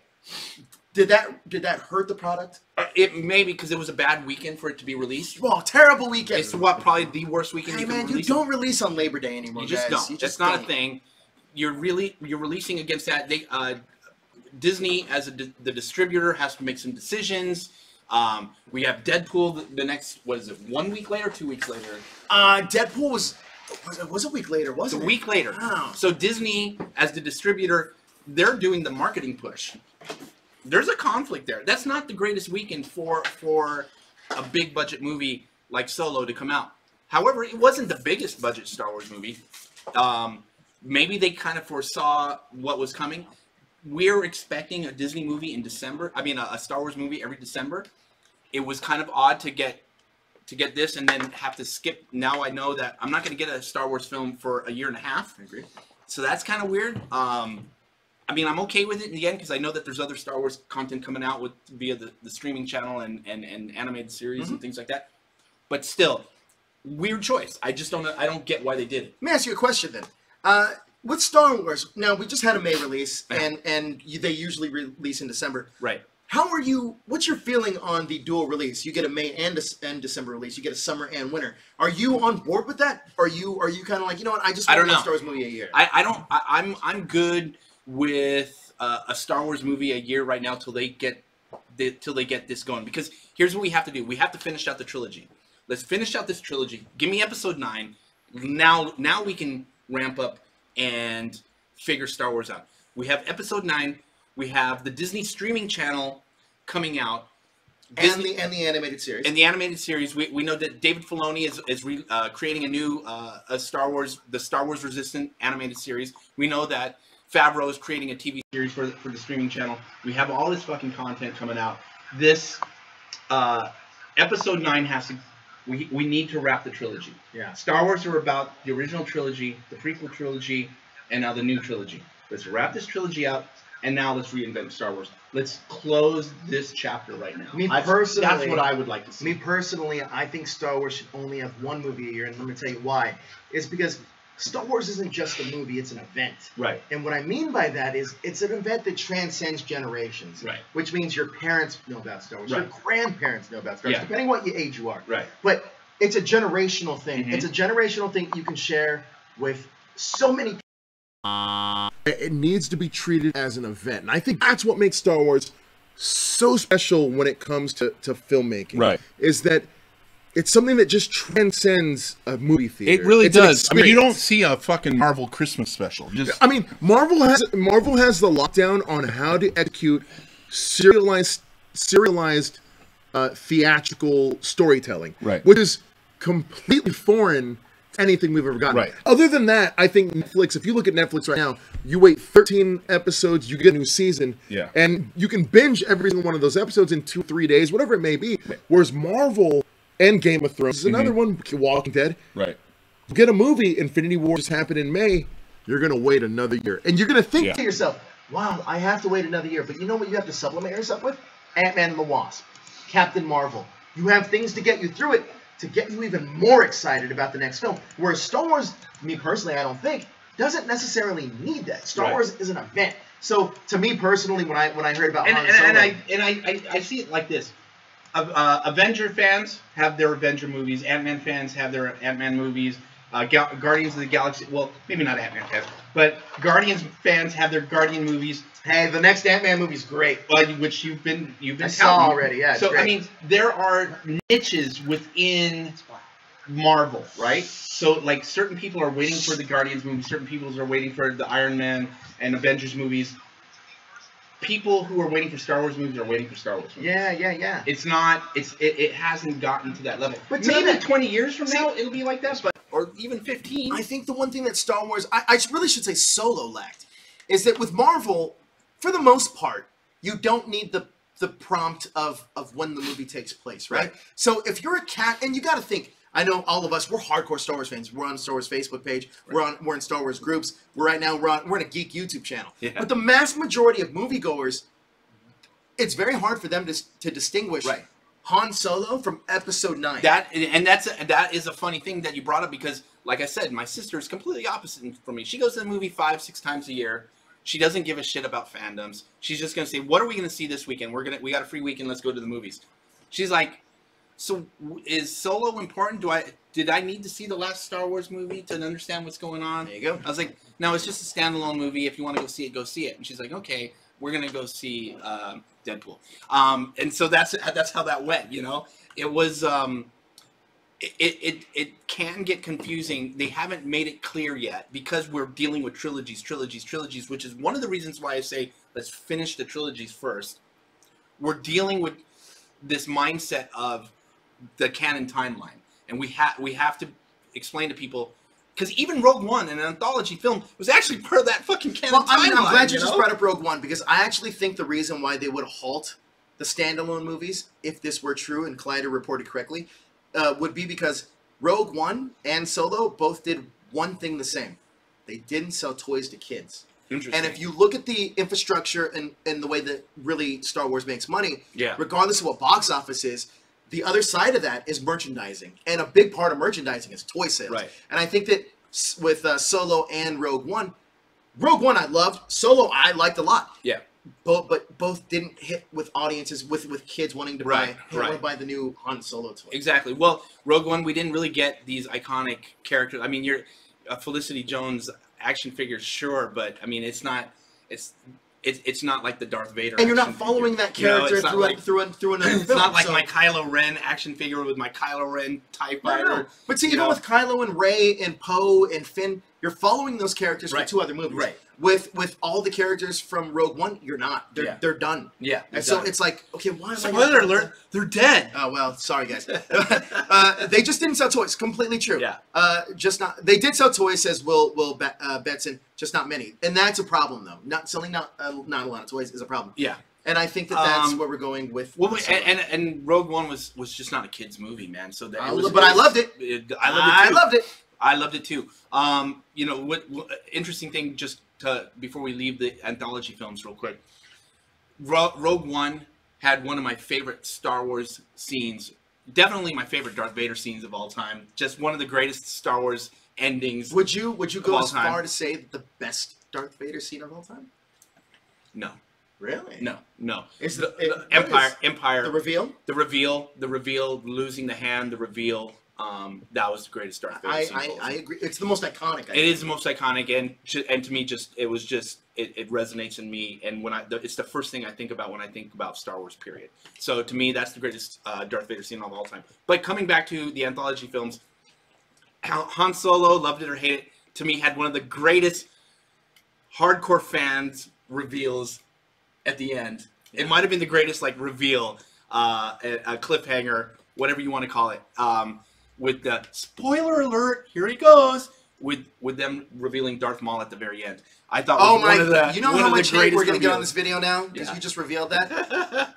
Did that hurt the product? It may be because it was a bad weekend for it to be released. Well, terrible weekend. It's probably the worst weekend Hey you can man, you release. don't release on Labor Day anymore. You just guys. don't. That's not a thing. You're releasing against that. Disney as the distributor has to make some decisions. We have Deadpool the next, what is it, 1 week later, 2 weeks later? Deadpool was a week later, It's wasn't a it? week later. Wow. So Disney as the distributor, they're doing the marketing push. There's a conflict there. That's not the greatest weekend for a big budget movie like Solo to come out. However, it wasn't the biggest budget Star Wars movie. Maybe they kind of foresaw what was coming. We're expecting a Disney movie in December. I mean, a Star Wars movie every December. It was kind of odd to get this and then have to skip. Now I know that I'm not going to get a Star Wars film for a year and a half. I agree. So that's kind of weird. I mean, I'm okay with it in the end because I know that there's other Star Wars content coming out via the streaming channel and animated series and things like that. But still, weird choice. I just don't. I don't get why they did it. Let me ask you a question then. With Star Wars, now we just had a May release, and they usually release in December. Right. How are you? What's your feeling on the dual release? You get a May and December release. You get a summer and winter. Are you on board with that? Are you kind of like, you know what? I just want don't one know. Star Wars movie a year. I'm good with a Star Wars movie a year right now till they get this going. Because here's what we have to do. We have to finish out the trilogy. Let's finish out this trilogy. Give me episode 9. Now we can ramp up and figure Star Wars out. We have episode 9. We have the Disney streaming channel coming out. and the animated series. In the animated series, we know that David Filoni is creating a new Star Wars Resistance animated series. We know that Favreau is creating a TV series for the streaming channel. We have all this fucking content coming out. This episode 9 has to. We need to wrap the trilogy. Yeah. Star Wars are about the original trilogy, the prequel trilogy, and now the new trilogy. Let's wrap this trilogy out, and now let's reinvent Star Wars. Let's close this chapter right now. That's what I would like to see. Me personally, I think Star Wars should only have one movie a year, and let me tell you why. It's because Star Wars isn't just a movie, it's an event. Right. And what I mean by that is it's an event that transcends generations. Right. Which means your parents know about Star Wars, Right. your grandparents know about Star Wars, Yeah. depending what age you are. Right. But it's a generational thing. Mhm. It's a generational thing you can share with so many It needs to be treated as an event. And I think that's what makes Star Wars so special when it comes to filmmaking. Right. Is that it's something that just transcends a movie theater. It really It's an does. I mean, you don't experience. see a fucking Marvel Christmas special. Just I mean, Marvel has the lockdown on how to execute serialized theatrical storytelling. Right. Which is completely foreign to anything we've ever gotten. Right. Other than that, I think Netflix, if you look at Netflix right now, you wait 13 episodes, you get a new season. Yeah. And you can binge every single one of those episodes in 2-3 days, whatever it may be. Whereas Marvel and Game of Thrones is another one, Walking Dead. right. You get a movie, Infinity War just happened in May, you're going to wait another year. And you're going to think Yeah. to yourself, wow, I have to wait another year. But you know what you have to supplement yourself with? Ant-Man and the Wasp, Captain Marvel. You have things to get you through it, to get you even more excited about the next film. Whereas Star Wars, me personally, I don't think, doesn't necessarily need that. Star Right. Wars is an event. So to me personally, when I heard about And, Han and, Solo, I see it like this. Avenger fans have their Avenger movies. Ant-Man fans have their Ant-Man movies. Guardians of the Galaxy, well, maybe not Ant-Man fans, but Guardians fans have their Guardian movies, hey, the next Ant-Man movie is great. which you've been I saw touting. already, yeah, it's So great. I mean, there are niches within Marvel, right? So like certain people are waiting for the Guardians movies, certain people are waiting for the Iron Man and Avengers movies. people who are waiting for Star Wars movies are waiting for Star Wars movies. Yeah. It's not. It hasn't gotten to that level. But maybe 20 years from now it'll be like that, but or even 15. I think the one thing that Star Wars, I really should say Solo lacked, is that with Marvel, for the most part, you don't need the prompt of when the movie takes place, right? So if you're a cat, and you got to think, I know all of us, we're hardcore Star Wars fans. We're on Star Wars Facebook page. Right. We're in Star Wars groups. We're in a geek YouTube channel. Yeah. But the mass majority of moviegoers, it's very hard for them to distinguish Han Solo from Episode 9. That is a funny thing that you brought up because, like I said, my sister is completely opposite from me. She goes to the movie 5-6 times a year. She doesn't give a shit about fandoms. She's just gonna say, "What are we gonna see this weekend? We got a free weekend. Let's go to the movies." She's like, "So is Solo important? Did I need to see the last Star Wars movie to understand what's going on?" There you go. I was like, "No, it's just a standalone movie. If you want to go see it, go see it." And she's like, "Okay, we're gonna go see Deadpool." And so that's how that went. You know, it was. It can get confusing. They haven't made it clear yet because we're dealing with trilogies, which is one of the reasons why I say let's finish the trilogies first. We're dealing with this mindset of the canon timeline, and we have to explain to people because even Rogue One, an anthology film, was actually part of that fucking canon timeline. I'm glad you just brought up Rogue One because I actually think the reason why they would halt the standalone movies, if this were true and Collider reported correctly, would be because Rogue One and Solo both did one thing the same. They didn't sell toys to kids. Interesting. And if you look at the infrastructure and the way that really Star Wars makes money, regardless of what box office is, the other side of that is merchandising. And a big part of merchandising is toy sales. Right. And I think that with Solo and Rogue One I loved. Solo I liked a lot. Yeah. But both didn't hit with audiences with kids wanting to buy the new Han Solo toy. Exactly. Well, Rogue One, we didn't really get these iconic characters. I mean, you're a Felicity Jones action figure, sure, but I mean, it's not like the Darth Vader. And you're not following that character through another film. It's not like my Kylo Ren action figure with my Kylo Ren TIE Fighter. No. But see, even with Kylo and Rey and Poe and Finn, you're following those characters for 2 other movies. Right. With all the characters from Rogue One, you're not. They're done. Yeah. And so it's like, okay, why? Spoiler alert! They're dead. Oh well, sorry guys. They just didn't sell toys. Completely true. Yeah. Just not. They did sell toys, says Will Betson. Just not many, and that's a problem though. Not selling not a lot of toys is a problem. Yeah. And I think that's where we're going with. Well, and Rogue One was just not a kids movie, man. So that but I loved it. I loved it too. I I loved it too. You know, what interesting thing just before we leave the anthology films real quick. Rogue One had one of my favorite Star Wars scenes. Definitely my favorite Darth Vader scenes of all time. Just one of the greatest Star Wars endings. Would you go as far to say that the best Darth Vader scene of all time? No. Really? No. Is the Empire. The reveal? The reveal, losing the hand, the reveal. That was the greatest Darth Vader scene. I agree. It's the most iconic. It is the most iconic, and to me, it resonates in me. And it's the first thing I think about when I think about Star Wars. Period. So to me, that's the greatest Darth Vader scene of all time. But coming back to the anthology films, Han Solo, loved it or hate it, to me had one of the greatest hardcore fans reveals at the end. Yeah. It might have been the greatest reveal, a cliffhanger, whatever you want to call it. With the spoiler alert, here he goes, with them revealing Darth Maul at the very end. I thought you know how much hate we're going to get on this video now? Because you just revealed that?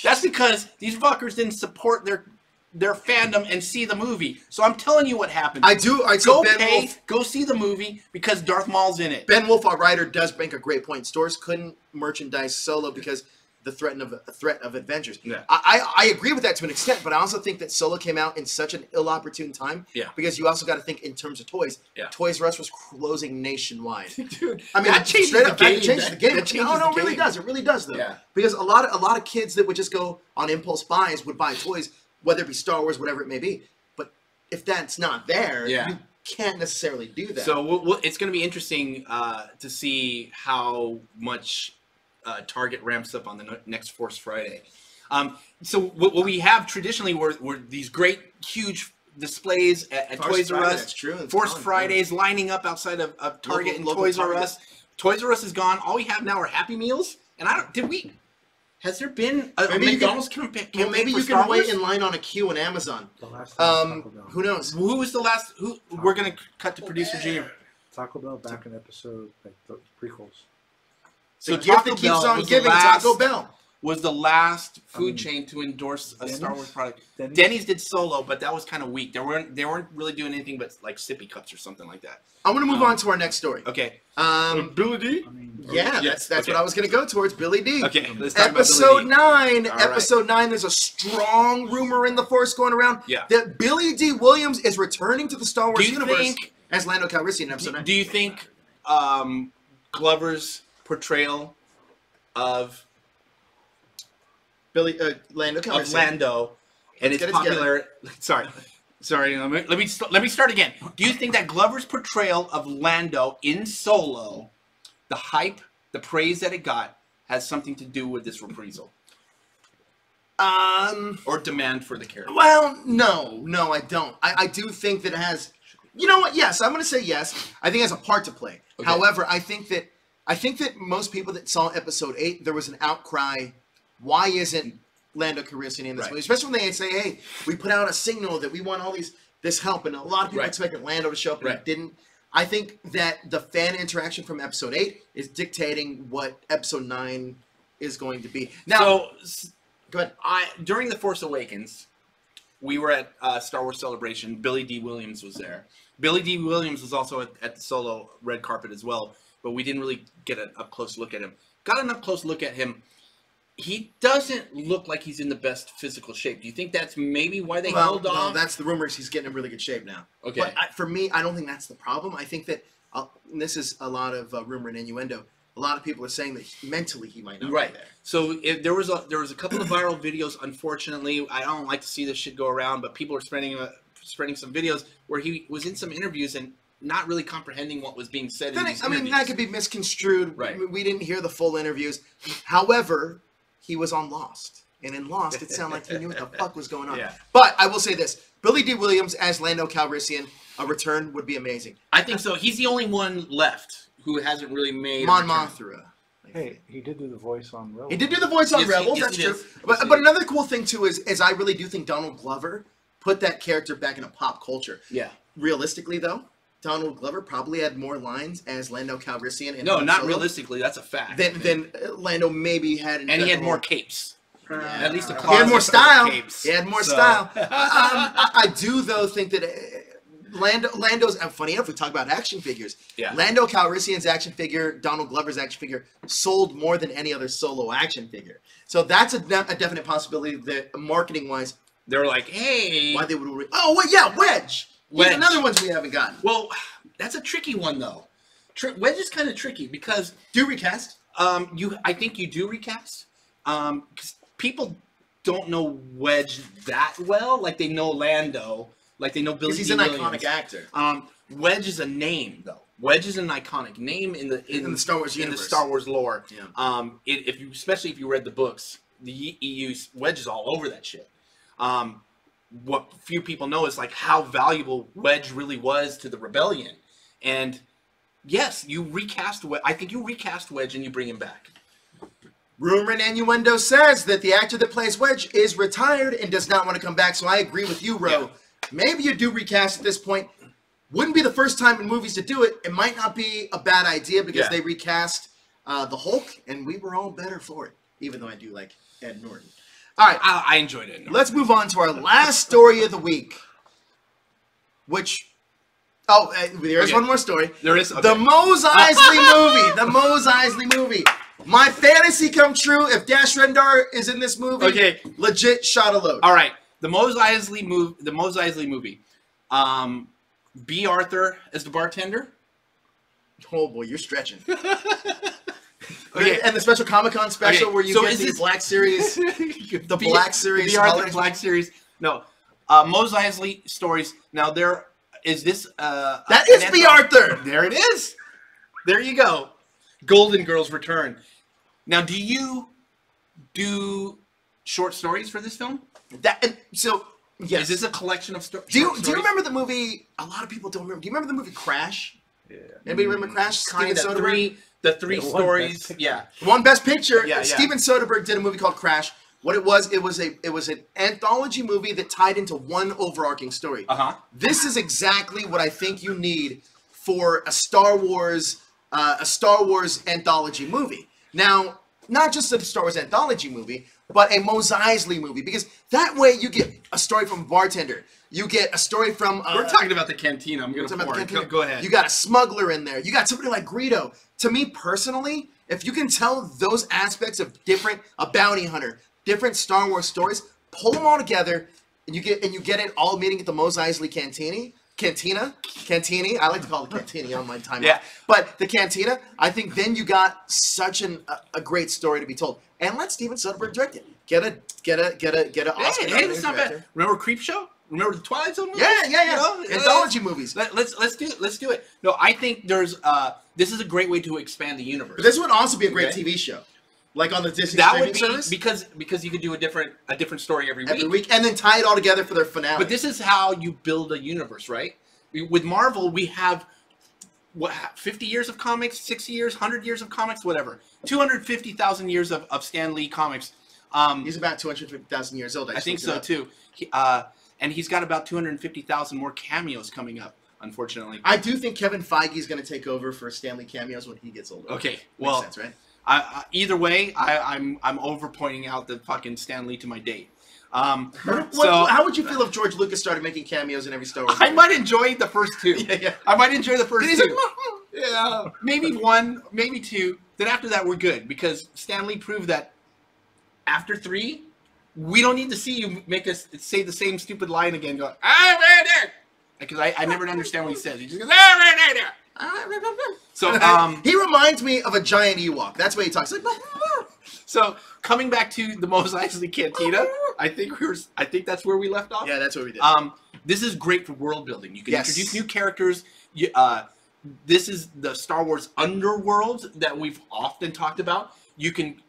That's because these fuckers didn't support their fandom and see the movie. So I'm telling you what happened. Go see the movie because Darth Maul's in it. Ben Wolf, our writer, does make a great point. Stores couldn't merchandise Solo because the threat of Avengers. Yeah. I agree with that to an extent, but I also think that Solo came out in such an ill-opportune time. Yeah. Because you also got to think in terms of toys. Yeah. Toys R Us was closing nationwide. Dude, I mean, that changes the game. It changes the game. It really does. It really does, though. Yeah. Because a lot of kids that would just go on impulse buys would buy toys, whether it be Star Wars, whatever it may be. But if that's not there, you can't necessarily do that. So it's going to be interesting to see how much Target ramps up on the next Force Friday. So what we have traditionally were these great, huge displays at Toys R Us. That's true. Force Fridays lining up outside of Target and Toys R Us. Toys R Us is gone. All we have now are Happy Meals And I don't. Did we? Has there been a Maybe you McDonald's campaign? Well, maybe for you Star can wait Wars? in line on a queue on Amazon. The last time Taco Bell. Who knows? Who was the last? Who we're gonna cut to producer Junior. Taco Bell back in episode like the prequels. So The gift that keeps on giving, Taco Bell. Was the last food chain to endorse a Star Wars product. Denny's did Solo, but that was kind of weak. They weren't really doing anything but like sippy cups or something like that. I'm going to move on to our next story. Okay. Billy D? Yeah, that's okay. what I was going to go towards. Billy D. Okay, let's talk Episode about Billy D. 9. All right. Episode 9, there's a strong rumor in the Force going around Yeah. that Billy D. Williams is returning to the Star Wars Do you universe think- as Lando Calrissian in Episode 9. Do you think Glover's portrayal of Lando Calrissian. of Lando and Let's it's get it together. popular? Sorry. Let me start again. Do you think that Glover's portrayal of Lando in Solo, the hype, the praise that it got, has something to do with this reprisal or demand for the character? Well, no, I don't. I do think that it has. You know what? Yes, I'm going to say yes. I think it has a part to play. Okay. However, I think that most people that saw Episode 8, there was an outcry. Why isn't Lando Calrissian in this Right. movie? Especially when they say, "Hey, we put out a signal that we want all this help," and a lot of people Right. expected Lando to show up, and Right. he didn't. I think that the fan interaction from Episode 8 is dictating what Episode 9 is going to be. Now, go ahead. During The Force Awakens, we were at Star Wars Celebration. Billy D. Williams was there. Billy D. Williams was also at the Solo red carpet as well, but we didn't really get an up-close look at him. Got an up-close look at him. He doesn't look like he's in the best physical shape. Do you think that's maybe why they held No, off? that's the rumors. He's getting in really good shape now. Okay. But for me, I don't think that's the problem. I think that and this is a lot of rumor and innuendo. A lot of people are saying that mentally he might not Right. be there. So if there was a couple of viral videos. Unfortunately, I don't like to see this shit go around, but people are spreading some videos where he was in some interviews and not really comprehending what was being said. Then in these I mean, interviews. that could be misconstrued. Right. We didn't hear the full interviews. However, he was on Lost. And in Lost, it sounded like he knew what the fuck was going on. Yeah. But I will say this. Billy D. Williams as Lando Calrissian, a return would be amazing. I think so. He's the only one left who hasn't really made. Mon a return. Mothra. Hey, he did do the voice on Rebels. He did do the voice on Yes, Rebels, yes, that's he true. did. Yes, But he did. another cool thing, too, is I really do think Donald Glover put that character back in a pop culture. Yeah. Realistically, though, Donald Glover probably had more lines as Lando Calrissian. In No, Han not Solo realistically. That's a fact. Than Lando maybe had in and he had Rebels. more capes. At least a He closet had more of style. capes. He had more So- style. I do, though, think that Lando's... funny enough, we talk about action figures. Yeah. Lando Calrissian's action figure, Donald Glover's action figure, sold more than any other solo action figure. So that's a definite possibility that, marketing-wise, They were like, "Hey, why they would... Oh, wait, yeah, Wedge! Wedge. He's another one we haven't gotten. well, that's a tricky one though. Wedge is kind of tricky because Do recast. I think you do recast because people don't know Wedge that well. Like they know Lando, like they know Billy. Because he's D. an Williams. iconic actor. Wedge is a name though. Wedge is an iconic name in the Star Wars in the universe. Star Wars lore. Yeah. Especially if you read the books, the EU Wedge is all over that shit. What few people know is like how valuable Wedge really was to the rebellion. And yes, you recast Wedge. I think you recast Wedge and you bring him back. Rumor and innuendo says that the actor that plays Wedge is retired and does not want to come back. So I agree with you, Ro. Yeah. Maybe you do recast at this point. Wouldn't be the first time in movies to do it. It might not be a bad idea because Yeah. they recast the Hulk, and we were all better for it. Even though I do like Ed Norton. All right, I enjoyed it. let's move on to our last story of the week. Which, there's Okay. one more story. There is The okay. Mose Eisley movie. The Mose Eisley movie. My fantasy come true if Dash Rendar is in this movie. Okay. Legit shot a load. All right, the Mose Eisley movie. B. Arthur as the bartender. Oh boy, you're stretching. Okay. And the special Comic-Con special Okay, where you so get is the this- Black Series. The Black Series The Arthur holiday- Black Series. No, Mose Eisley stories. Now there is this. That is B. Arthur. There it is. There you go. Golden Girls return. Now, do you do short stories for this film? Yes. Is this a collection of do you stories? remember the movie? A lot of people don't remember. Do you remember the movie Crash? Yeah. Anybody remember Crash? Steven Kind of Soderbergh? the three It won stories. Best Picture. Yeah. Won Best Picture. Yeah, yeah. Steven Soderbergh did a movie called Crash. What it was an anthology movie that tied into one overarching story. Uh-huh. This is exactly what I think you need for a Star Wars anthology movie. Now, not just a Star Wars anthology movie, but a Mos Eisley movie, because that way you get a story from a bartender. You get a story from. We're talking about the cantina. I'm going to pour it. Go ahead. You got a smuggler in there. You got somebody like Greedo. To me personally, if you can tell those aspects of a bounty hunter, different Star Wars stories, pull them all together, and you get it all meeting at the Mos Eisley Cantina. I like to call it Cantina on my time Yeah. off. But the Cantina, I think then you got such a great story to be told. And let Steven Soderbergh direct it. Get a Oscar Hey, that's not bad. director. Remember Creepshow? Remember the Twilight Zone movies? Yeah. You know? Anthology movies. Let's do it. No, I think there's this is a great way to expand the universe. But this would also be a great Okay. TV show. Like on the Disney That streaming would be service. because you could do a different story every Every week. week, and then tie it all together for their finale. But this is how you build a universe, right? With Marvel, we have 50 years of comics, 60 years, 100 years of comics, whatever. 250,000 years of Stan Lee comics. He's about 250,000 years old. I think just looked so it up. too. And he's got about 250,000 more cameos coming up, unfortunately. I do think Kevin Feige is going to take over for Stanley cameos when he gets older. Okay, Makes well, sense, right? either way, I'm over pointing out the fucking Stan Lee to my date. How would you feel if George Lucas started making cameos in every Star Wars? I might enjoy the first two. Yeah. I might enjoy the first He's two. like, Yeah, maybe one, maybe two. Then after that, we're good because Stan Lee proved that after 3, we don't need to see you make us say the same stupid line again. Go, because I never understand what he says. He just goes, So he reminds me of a giant Ewok. That's why he talks like. so coming back to the Mos Eisley Cantina, I think that's where we left off. Yeah, that's what we did. This is great for world building. You can Yes. introduce new characters. This is the Star Wars underworld that we've often talked about. You can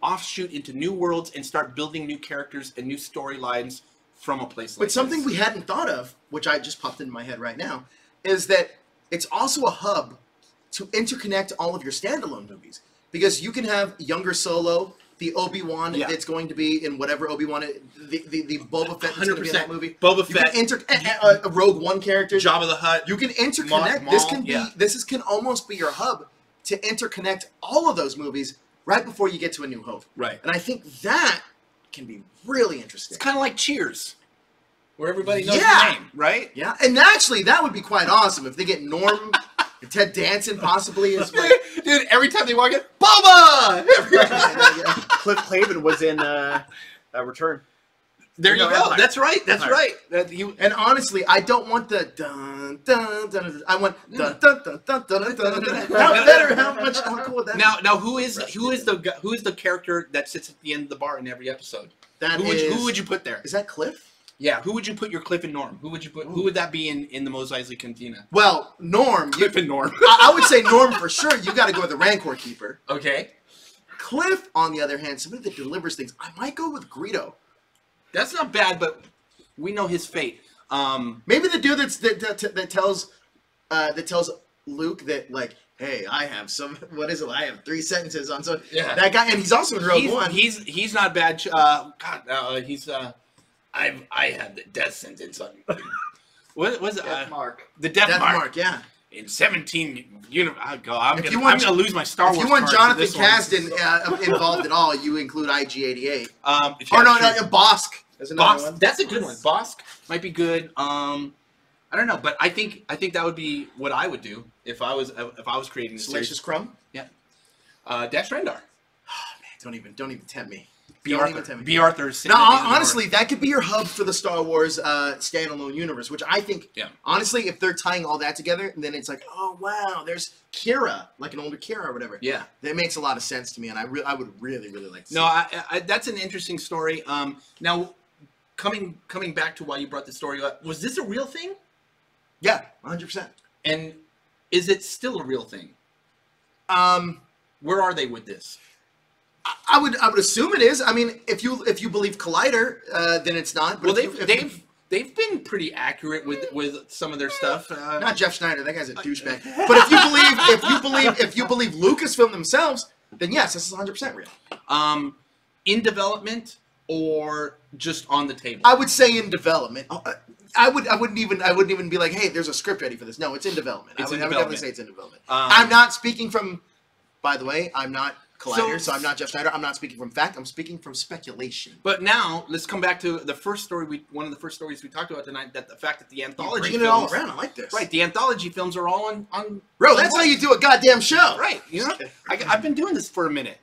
offshoot into new worlds and start building new characters and new storylines from a place like But something this. we hadn't thought of, which I just popped into my head right now, is that it's also a hub to interconnect all of your standalone movies. Because you can have younger Solo, the Obi-Wan that's going to be in whatever Obi-Wan, the Boba Fett that's going to be in that 100%. movie. Boba You Fett. can Rogue One characters. Jabba the Hutt. You can interconnect. Maul, This can be. yeah. Can almost be your hub to interconnect all of those movies right before you get to A New Hope. Right. And I think that can be really interesting. It's kind of like Cheers, where everybody knows Yeah. the name, right? Yeah, and actually, that would be quite awesome if they get Norm, and Ted Danson possibly as like. Dude, every time they walk in, Boba! Cliff Clavin was in Return. There you No, go. Empire. That's right. That's Empire. right. And honestly, I don't want the dun dun dun. Dun. I want dun dun dun dun dun dun dun. How better? How cool would that? Now, who is the character that sits at the end of the bar in every episode? That Who would you put there? Is that Cliff? Yeah, who would you put your Cliff and Norm? Who would you put? Who would that be in the Mos Eisley Cantina? Well, Norm. Cliff and Norm. I would say Norm for sure. You got to go with the Rancor Keeper. Okay, Cliff, on the other hand, somebody that delivers things. I might go with Greedo. that's not bad, but we know his fate. Maybe the dude that tells Luke that like, hey, I have some. What is it? I have 3 sentences on so that guy, and he's also in Rogue One. He's not bad. I have the death sentence on you. What was it? Death Mark. The death, Death mark. Mark, yeah. In 17 I'm If gonna, you want- I'm gonna lose my Star Wars. If you want card for Jonathan this one. Kasdan involved at all, you include IG-88. If Or you no, have no, Bosk. There's another Bosk, one. that's a good one. Bosk might be good. I don't know, but I think that would be what I would do if I was creating the Salacious series. Crumb. Yeah. Dash Rendar. Don't even tempt me. B. Don't even Arthur. tempt me. B. Arthur. is No, sitting at the end of the honestly, that could be your hub for the Star Wars standalone universe, which I think, Yeah. honestly, if they're tying all that together, then it's like, oh, wow, there's Kira, like an older Kira or whatever. Yeah. That makes a lot of sense to me, and I would really, really like to see No, it. that's an interesting story. Now, coming back to why you brought the story up, was this a real thing? Yeah, 100%. And is it still a real thing? Where are they with this? I would assume it is. I mean, if you believe Collider, then it's not. But Well, if you- they've been pretty accurate with some of their stuff. Not Jeff Schneider. That guy's a douchebag. But if you believe Lucasfilm themselves, then yes, this is 100% real. In development or just on the table? I would say in development. I wouldn't even be like, hey, there's a script ready for this. No, it's in development. I would definitely say it's in development. I'm not speaking from. By the way, I'm not Collider, so I'm not Jeff Schneider. I'm not speaking from fact. I'm speaking from speculation. But now let's come back to the first story. One of the first stories we talked about tonight. That the fact that the anthology bringing films, it all around. I like this. Right, the anthology films are all on. Bro, that's how you do a goddamn show. Right, you know, I've been doing this for a minute.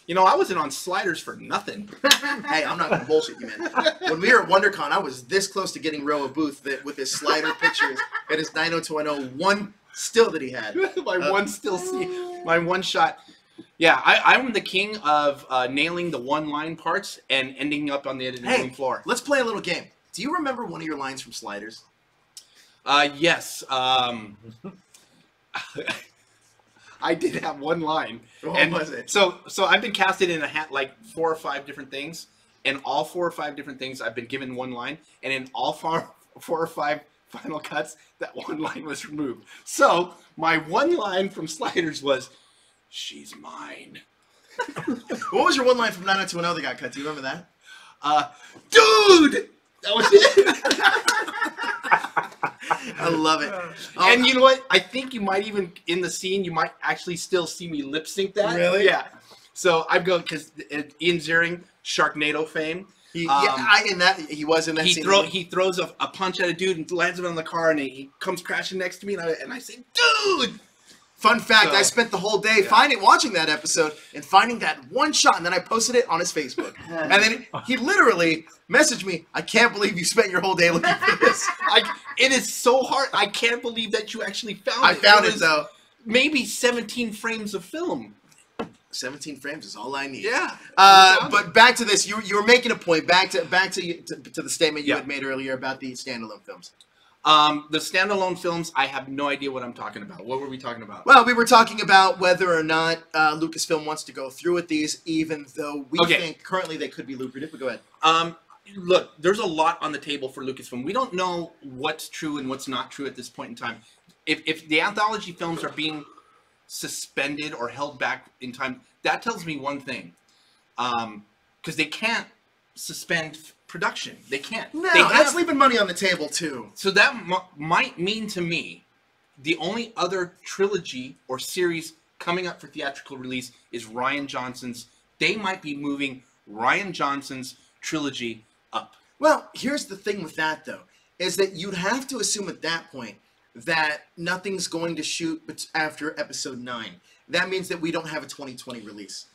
You know, I wasn't on Sliders for nothing. Hey, I'm not gonna bullshit you, man. When we were at WonderCon, I was this close to getting Ro a booth with his slider pictures and his 90210 one still that he had. My one shot. Yeah, I'm the king of nailing the one-line parts and ending up on the editing room floor. Let's play a little game. Do you remember one of your lines from Sliders? Yes. I did have one line. What was it? So I've been casted in like 4 or 5 different things, and all 4 or 5 different things I've been given one line, and in all 4 or 5 final cuts, that one line was removed. So my one line from Sliders was, "She's mine." What was your one line from 90210 that got cut? Do you remember that? Dude! That was it. I love it. And you know what? I think you might even, in the scene, you might actually still see me lip sync that. Really? Yeah. So I'm going, because Ian Ziering, Sharknado fame. He was in that scene. He throws a punch at a dude and lands him on the car, and he comes crashing next to me, and I say, "Dude!" Fun fact, I spent the whole day watching that episode and finding that one shot, and then I posted it on his Facebook. And then he literally messaged me, "I can't believe you spent your whole day looking for this." It is so hard. I can't believe that you actually found it. I found it, though. Maybe 17 frames of film. 17 frames is all I need. Yeah. But back to this, you were making a point. Back to the statement you had made earlier about the standalone films. The standalone films, I have no idea what I'm talking about. What were we talking about? Well, we were talking about whether or not Lucasfilm wants to go through with these, even though we think currently they could be lucrative. But go ahead. Look, there's a lot on the table for Lucasfilm. We don't know what's true and what's not true at this point in time. If the anthology films are being suspended or held back in time, that tells me one thing. Because they can't suspend production. They can't. No, that's leaving money on the table, too. So that might mean to me the only other trilogy or series coming up for theatrical release is Rian Johnson's. They might be moving Rian Johnson's trilogy up. Well, here's the thing with that, though, is that you'd have to assume at that point that nothing's going to shoot after episode 9. That means that we don't have a 2020 release.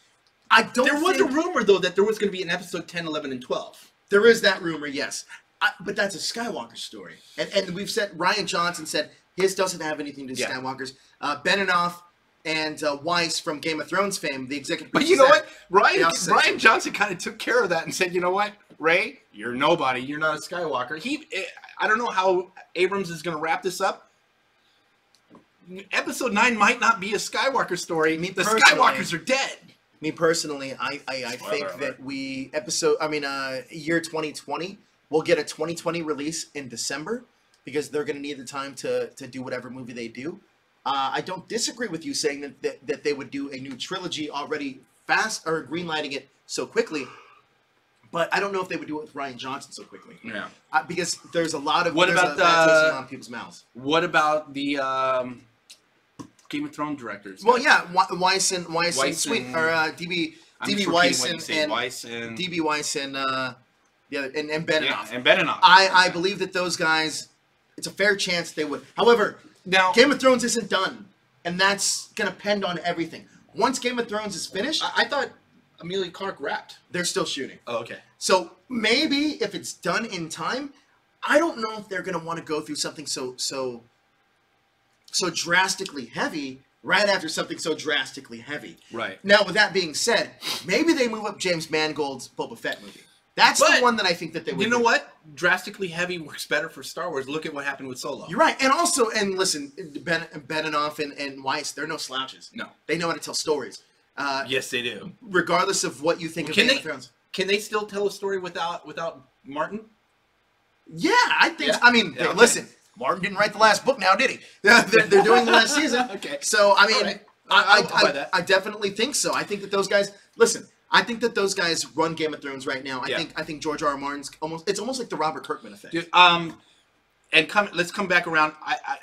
There was a rumor, though, that there was going to be an episode 10, 11, and 12. There is that rumor, yes. But that's a Skywalker story. And we've said, Rian Johnson said his doesn't have anything to do with Skywalkers. Benioff and Weiss from Game of Thrones fame, the executive producer. But you know what? Rian Johnson kind of took care of that and said, "You know what, Ray, you're nobody. You're not a Skywalker." I don't know how Abrams is going to wrap this up. Episode 9 might not be a Skywalker story. The Skywalkers are dead. Me personally, I think that year 2020, we'll get a 2020 release in December because they're going to need the time to do whatever movie they do. I don't disagree with you saying that they would do a new trilogy already fast or greenlighting it so quickly, but I don't know if they would do it with Rian Johnson so quickly. Yeah, because there's a lot of bad taste in a lot of people's mouths. What about the Game of Thrones directors? Well, yeah, Weiss and Sweet or DB Weiss and DB Weiss and and Benioff. Yeah, and Benioff. I believe that those guys, it's a fair chance they would. However, now Game of Thrones isn't done, and that's gonna depend on everything. Once Game of Thrones is finished, I thought Amelia Clark wrapped. They're still shooting. Oh, okay. So maybe if it's done in time, I don't know if they're gonna want to go through something so drastically heavy right after something so drastically heavy. Right. Now, with that being said, maybe they move up James Mangold's Boba Fett movie. That's the one that I think that they would. You know what? Drastically heavy works better for Star Wars. Look at what happened with Solo. You're right. And also, and listen, Benioff and Weiss, they're no slouches. No. They know how to tell stories. Yes, they do. Regardless of what you think of Game of Thrones. Can they still tell a story without Martin? Yeah, I think. Yeah? I mean, Yeah, okay. listen, Martin didn't write the last book now, did he? They're doing the last season. Okay. So I mean, All right. I'll buy I that. I definitely think so. I think that those guys. Listen, I think that those guys run Game of Thrones right now. Yeah. I think George R.R. Martin's it's almost like the Robert Kirkman effect. Dude, let's come back around.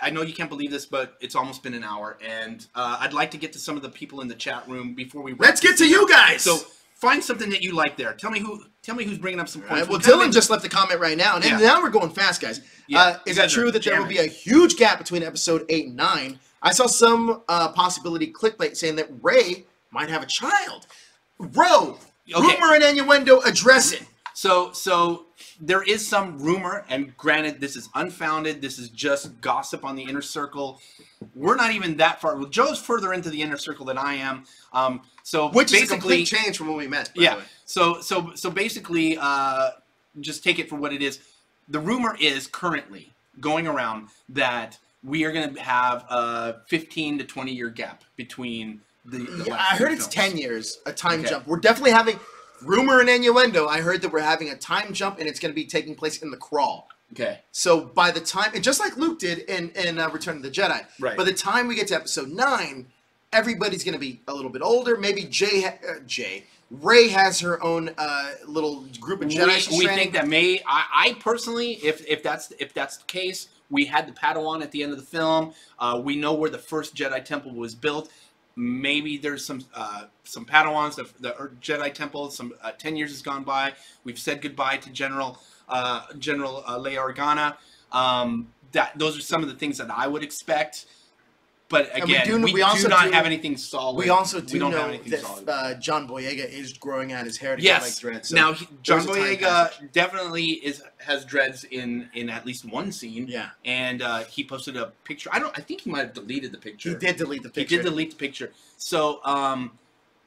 I know you can't believe this, but it's almost been an hour, and I'd like to get to some of the people in the chat room before we. Let's get to you guys. So find something that you like there. Tell me who's bringing up some points. Right, well, We kinda Dylan just left a comment right now, and Yeah. now we're going fast, guys. Yeah, Is you it guys true are that there will jamming. be a huge gap between episode 8 and 9? I saw some possibility clickbait saying that Rey might have a child. Bro, Okay. rumor and innuendo, address it. So there is some rumor, and granted, this is unfounded. This is just gossip on the inner circle. We're not even that far. Well, Joe's further into the inner circle than I am. So Which is a basically, complete change from when we met. By the yeah. way. So basically, just take it for what it is. The rumor is currently going around that we are going to have a 15 to 20 year gap between the Yeah, last I heard two it's films. 10 years, a time Okay. jump. We're definitely having rumor and innuendo. I heard that we're having a time jump, and it's going to be taking place in the crawl. Okay. So by the time, and just like Luke did in Return of the Jedi, Right. by the time we get to episode 9, everybody's going to be a little bit older. Maybe Rey has her own little group of Jedi. she's We training. think that I personally, if that's the case, we had the Padawan at the end of the film. We know where the first Jedi Temple was built. Maybe there's some Padawans, the Jedi Temple. 10 years has gone by. We've said goodbye to General Leia Organa. Those are some of the things that I would expect. But And we again, do- we we also do not do- have anything solid. We also We do don't have know anything that solid. John Boyega is growing out his hair to Yes. get like dreads. So now John there's a time Boyega passage. definitely has dreads in at least one scene. Yeah. And he posted a picture. I think he might have deleted the picture. He did delete the He picture. did delete the picture. So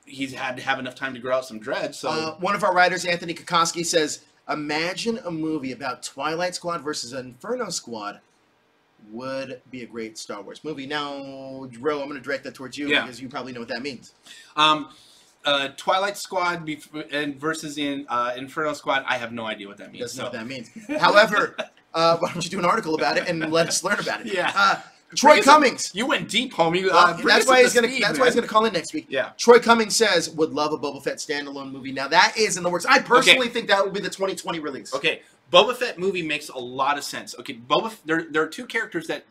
he's had to have enough time to grow out some dreads. So One of our writers, Anthony Kokoski, says, imagine a movie about Twilight Squad versus Inferno Squad would be a great Star Wars movie. Now, Ro, I'm going to direct that towards you Yeah. because you probably know what that means. Twilight Squad versus Inferno Squad. I have no idea what that means. Doesn't know what So- that means. However, why don't you do an article about it and let us learn about it? Yeah. Troy Bring us up- Cummings. You went deep, homie. Bring That's us why up he's to gonna. speed, That's why he's man. gonna call in next week. Yeah. Troy Cummings says would love a Boba Fett standalone movie. Now that is in the works. I personally think that would be the 2020 release. Okay, Boba Fett movie makes a lot of sense. Okay, there are two characters that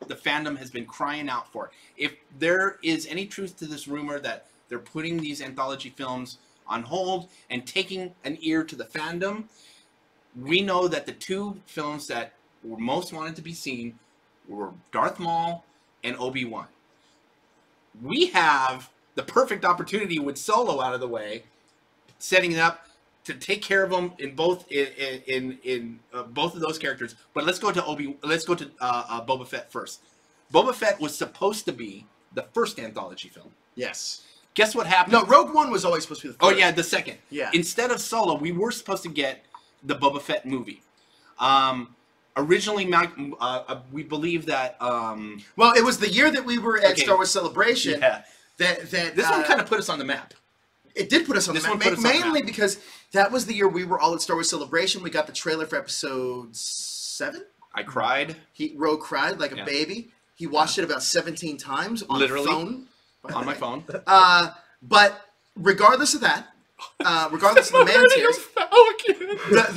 the fandom has been crying out for. If there is any truth to this rumor that they're putting these anthology films on hold and taking an ear to the fandom, we know that the two films that were most wanted to be seen were Darth Maul and Obi-Wan. We have the perfect opportunity with Solo out of the way, setting it up to take care of them in both both of those characters. But let's go to Boba Fett first. Boba Fett was supposed to be the first anthology film. Yes. Guess what happened? No, Rogue One was always supposed to be the Oh first. yeah, the second. Yeah. Instead of Solo, we were supposed to get the Boba Fett movie. Originally, we believe that. Well, it was the year that we were at Okay. Star Wars Celebration. Yeah. That This one kind of put us on the map. It did put us on This the one map, put us on the mainly map. because that was the year we were all at Star Wars Celebration. We got the trailer for episode 7. I cried. Rogue cried like a Yeah. baby. He watched it about 17 times on Literally. the phone. On my phone. But regardless of that, regardless of the man tears,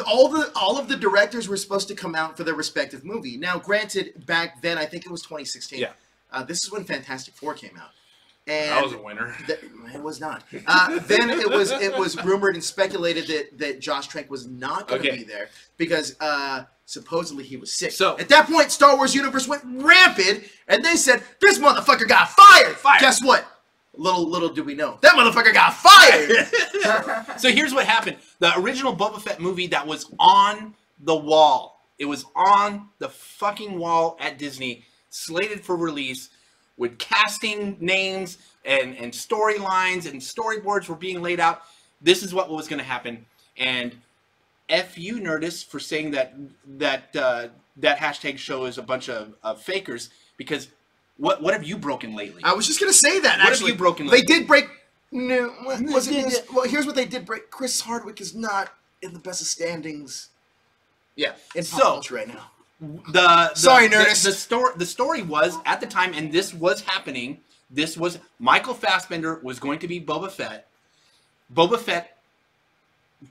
all of the directors were supposed to come out for their respective movie. Now, granted, back then I think it was 2016. Yeah. This is when Fantastic Four came out. And That was a winner. it was not. Then it was rumored and speculated that Josh Trank was not going to Okay. be there because supposedly he was sick. So- at that point, Star Wars universe went rampant, and they said this motherfucker got fired. Guess what? Little do we know, that motherfucker got fired. So here's what happened. The original Boba Fett movie that was on the wall. It was on the fucking wall at Disney, slated for release, with casting names and storylines and storyboards were being laid out. This is what was going to happen. And F you, Nerdist, for saying that hashtag show is a bunch of fakers, because what have you broken lately? I was just gonna say that. What have actually, you broken They lately? did break. No, what was it? Well, here's what they did break. Chris Hardwick is not in the best of standings Yeah. in pop So culture right now. Sorry, Nerdist. The story was at the time, and this was happening. This was Michael Fassbender was going to be Boba Fett. Boba Fett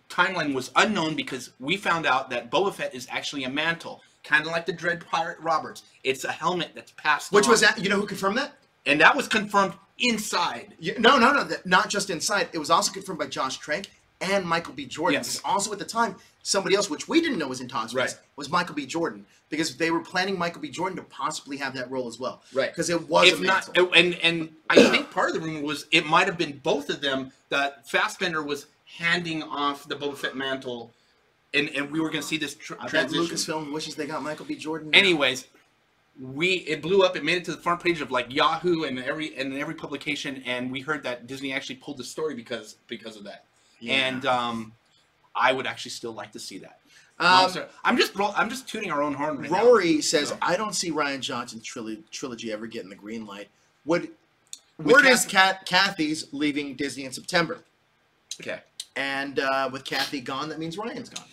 timeline was unknown because we found out that Boba Fett is actually a mantle, kind of like the Dread Pirate Roberts. It's a helmet that's passed Which on. was that? You know who confirmed that? And that was confirmed inside. No. Not just inside. It was also confirmed by Josh Trank and Michael B. Jordan. Yes. Because also at the time, somebody else, which we didn't know was in talks with, Right. was Michael B. Jordan. Because they were planning Michael B. Jordan to possibly have that role as well. Right. Because it was If a not, mantle. and I think part of the rumor was it might have been both of them, that Fassbender was handing off the Boba Fett mantle, and we were going to see this I bet transition. Lucasfilm wishes they got Michael B. Jordan. Anyways, it blew up. It made it to the front page of like Yahoo and every publication, and we heard that Disney actually pulled the story because of that. Yeah. And I would actually still like to see that. I'm just tooting our own horn right now. Rory says, So. I don't see Ryan Johnson's trilogy ever getting the green light. Word is Kathy's leaving Disney in September. Okay. And with Kathy gone, that means Ryan's gone.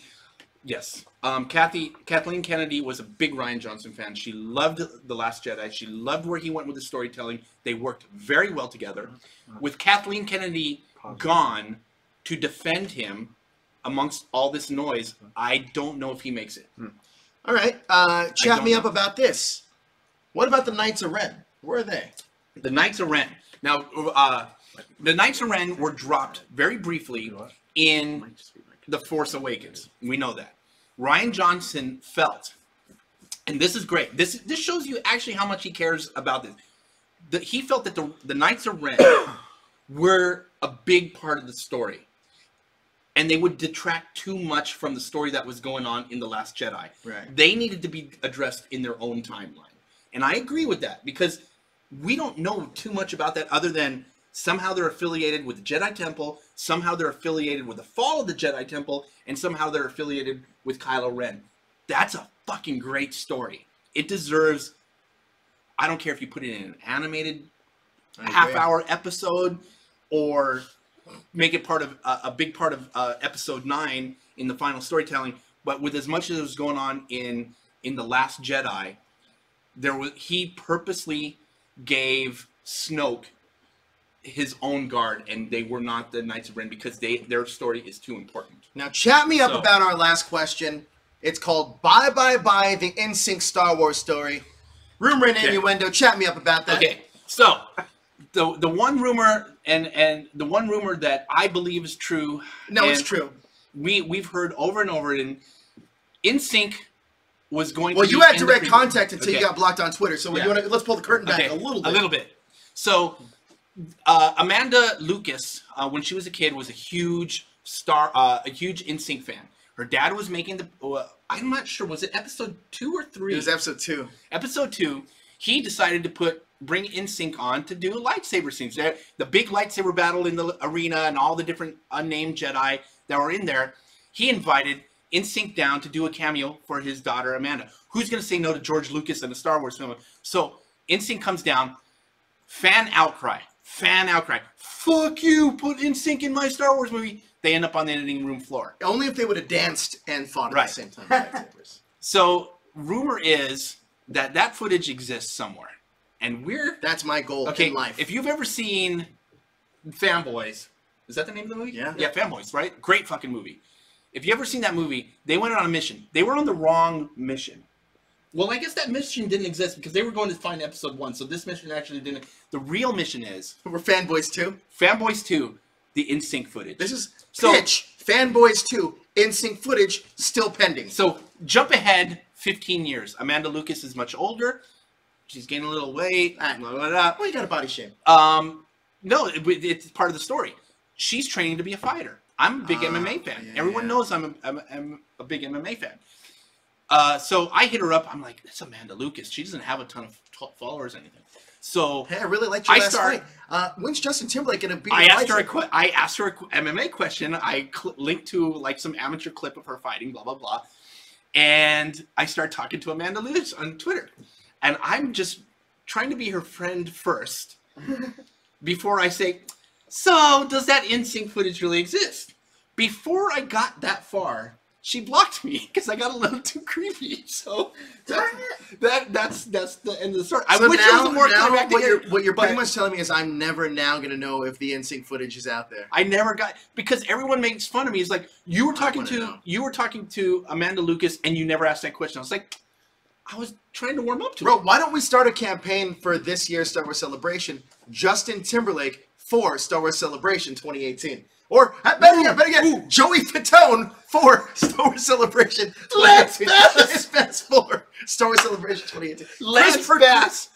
Yes. Kathleen Kennedy was a big Rian Johnson fan. She loved The Last Jedi. She loved where he went with the storytelling. They worked very well together. With Kathleen Kennedy gone to defend him amongst all this noise, I don't know if he makes it. All right. Chat me know. up about this. What about the Knights of Ren? Where are they? The Knights of Ren. Now, the Knights of Ren were dropped very briefly in The Force Awakens. We know that. Rian Johnson felt, and this is great. This shows you actually how much he cares about this. He felt that the Knights of Ren were a big part of the story, and they would detract too much from the story that was going on in The Last Jedi. Right. They needed to be addressed in their own timeline, and I agree with that because we don't know too much about that other than somehow they're affiliated with the Jedi Temple, somehow they're affiliated with the fall of the Jedi Temple, and somehow they're affiliated with Kylo Ren. That's a fucking great story. It deserves, I don't care if you put it in an animated half-hour episode or make it part of a big part of episode 9 in the final storytelling, but with as much as was going on in The Last Jedi, he purposely gave Snoke his own guard, and they were not the Knights of Ren because their story is too important. Now, chat me up about our last question. It's called Bye Bye Bye, the NSYNC Star Wars story. Rumor and innuendo. Chat me up about that. Okay, so the one rumor and the one rumor that I believe is true. No, and it's true. We've heard over and over, and NSYNC was going Well, to you be had in the direct preview. contact until you Okay. got blocked on Twitter. So Yeah. let's pull the curtain back Okay, a little bit. A little bit. So, Amanda Lucas, when she was a kid, was a huge NSYNC fan. Her dad was making I'm not sure, was it episode 2 or 3? It was episode 2. Episode 2, he decided to bring NSYNC on to do lightsaber scenes. The big lightsaber battle in the arena and all the different unnamed Jedi that were in there. He invited NSYNC down to do a cameo for his daughter Amanda. Who's going to say no to George Lucas and a Star Wars film? So NSYNC comes down, fan outcry. Fuck you, put NSYNC in my Star Wars movie. They end up on the editing room floor. Only if they would have danced and fought at the same time. Lightsabers. So rumor is that footage exists somewhere, and That's my goal okay. in life. If you've ever seen Fanboys, is that the name of the movie? Yeah. Yeah, Fanboys, right? Great fucking movie. If you ever seen that movie, they went on a mission. They were on the wrong mission. Well, I guess that mission didn't exist because they were going to find episode 1. So this mission actually didn't. The real mission is We're Fanboys 2. Fanboys 2, the NSYNC footage. This is So- pitch. Fanboys 2. NSYNC footage still pending. So jump ahead 15 years. Amanda Lucas is much older. She's gaining a little weight. Blah, blah, blah. Well, you got a body shame. No, it's part of the story. She's training to be a fighter. I'm a big MMA fan. yeah, Everyone yeah. knows I'm a big MMA fan. So I hit her up. I'm like, that's Amanda Lucas. She doesn't have a ton of followers or anything. So Hey, I really liked your I last start- fight. When's Justin Timberlake going to be? I asked her a MMA question. I linked to like some amateur clip of her fighting, blah blah blah, and I start talking to Amanda Lucas on Twitter, and I'm just trying to be her friend first before I say, so does that NSYNC footage really exist? Before I got that far, she blocked me because I got a little too creepy. So that's the end of the story. I wish there was a more climactic. What you're pretty much telling me is I'm never now gonna know if the NSYNC footage is out there. I never got, because everyone makes fun of me. It's like you were talking to Amanda Lucas and you never asked that question. I was like, I was trying to warm up to it. Bro, why don't we start a campaign for this year's Star Wars Celebration? Justin Timberlake for Star Wars Celebration 2018. Or, better yet, Joey Fatone for Star Wars Celebration 2018. Lance Bass for Star Wars Celebration 2018.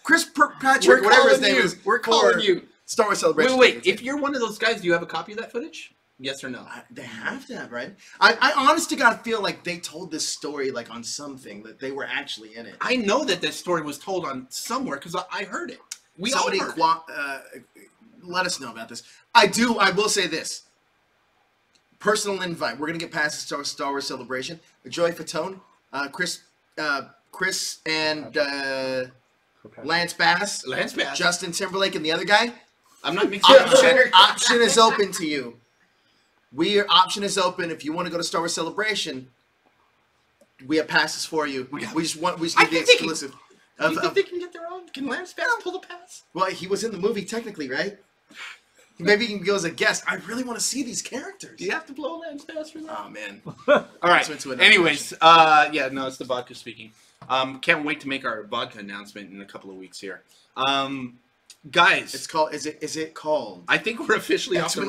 Chris Kirkpatrick, whatever his name is. We're calling you. Star Wars Celebration. Wait. If you're one of those guys, do you have a copy of that footage? Yes or no? They have to have, right? I honest to God feel like they told this story like on something, that they were actually in it. I know that this story was told on somewhere because I heard it. Somebody let us know about this. I will say this. Personal invite. We're gonna get past the Star Wars Celebration. Joey Fatone, Chris and Lance Bass, Justin Timberlake, and the other guy. I'm not mixing option is open to you. Option is open. If you want to go to Star Wars Celebration, we have passes for you. We just need the exclusive. You think they can get their own? Can Lance Bass pull the pass? Well, he was in the movie technically, right? Maybe he can go as a guest. I really want to see these characters. Do you have to blow Lance Bass for that? Oh man. All right. Anyways, it's the vodka speaking. Can't wait to make our vodka announcement in a couple of weeks here. Guys, it's called. Is it called? I think we're officially off the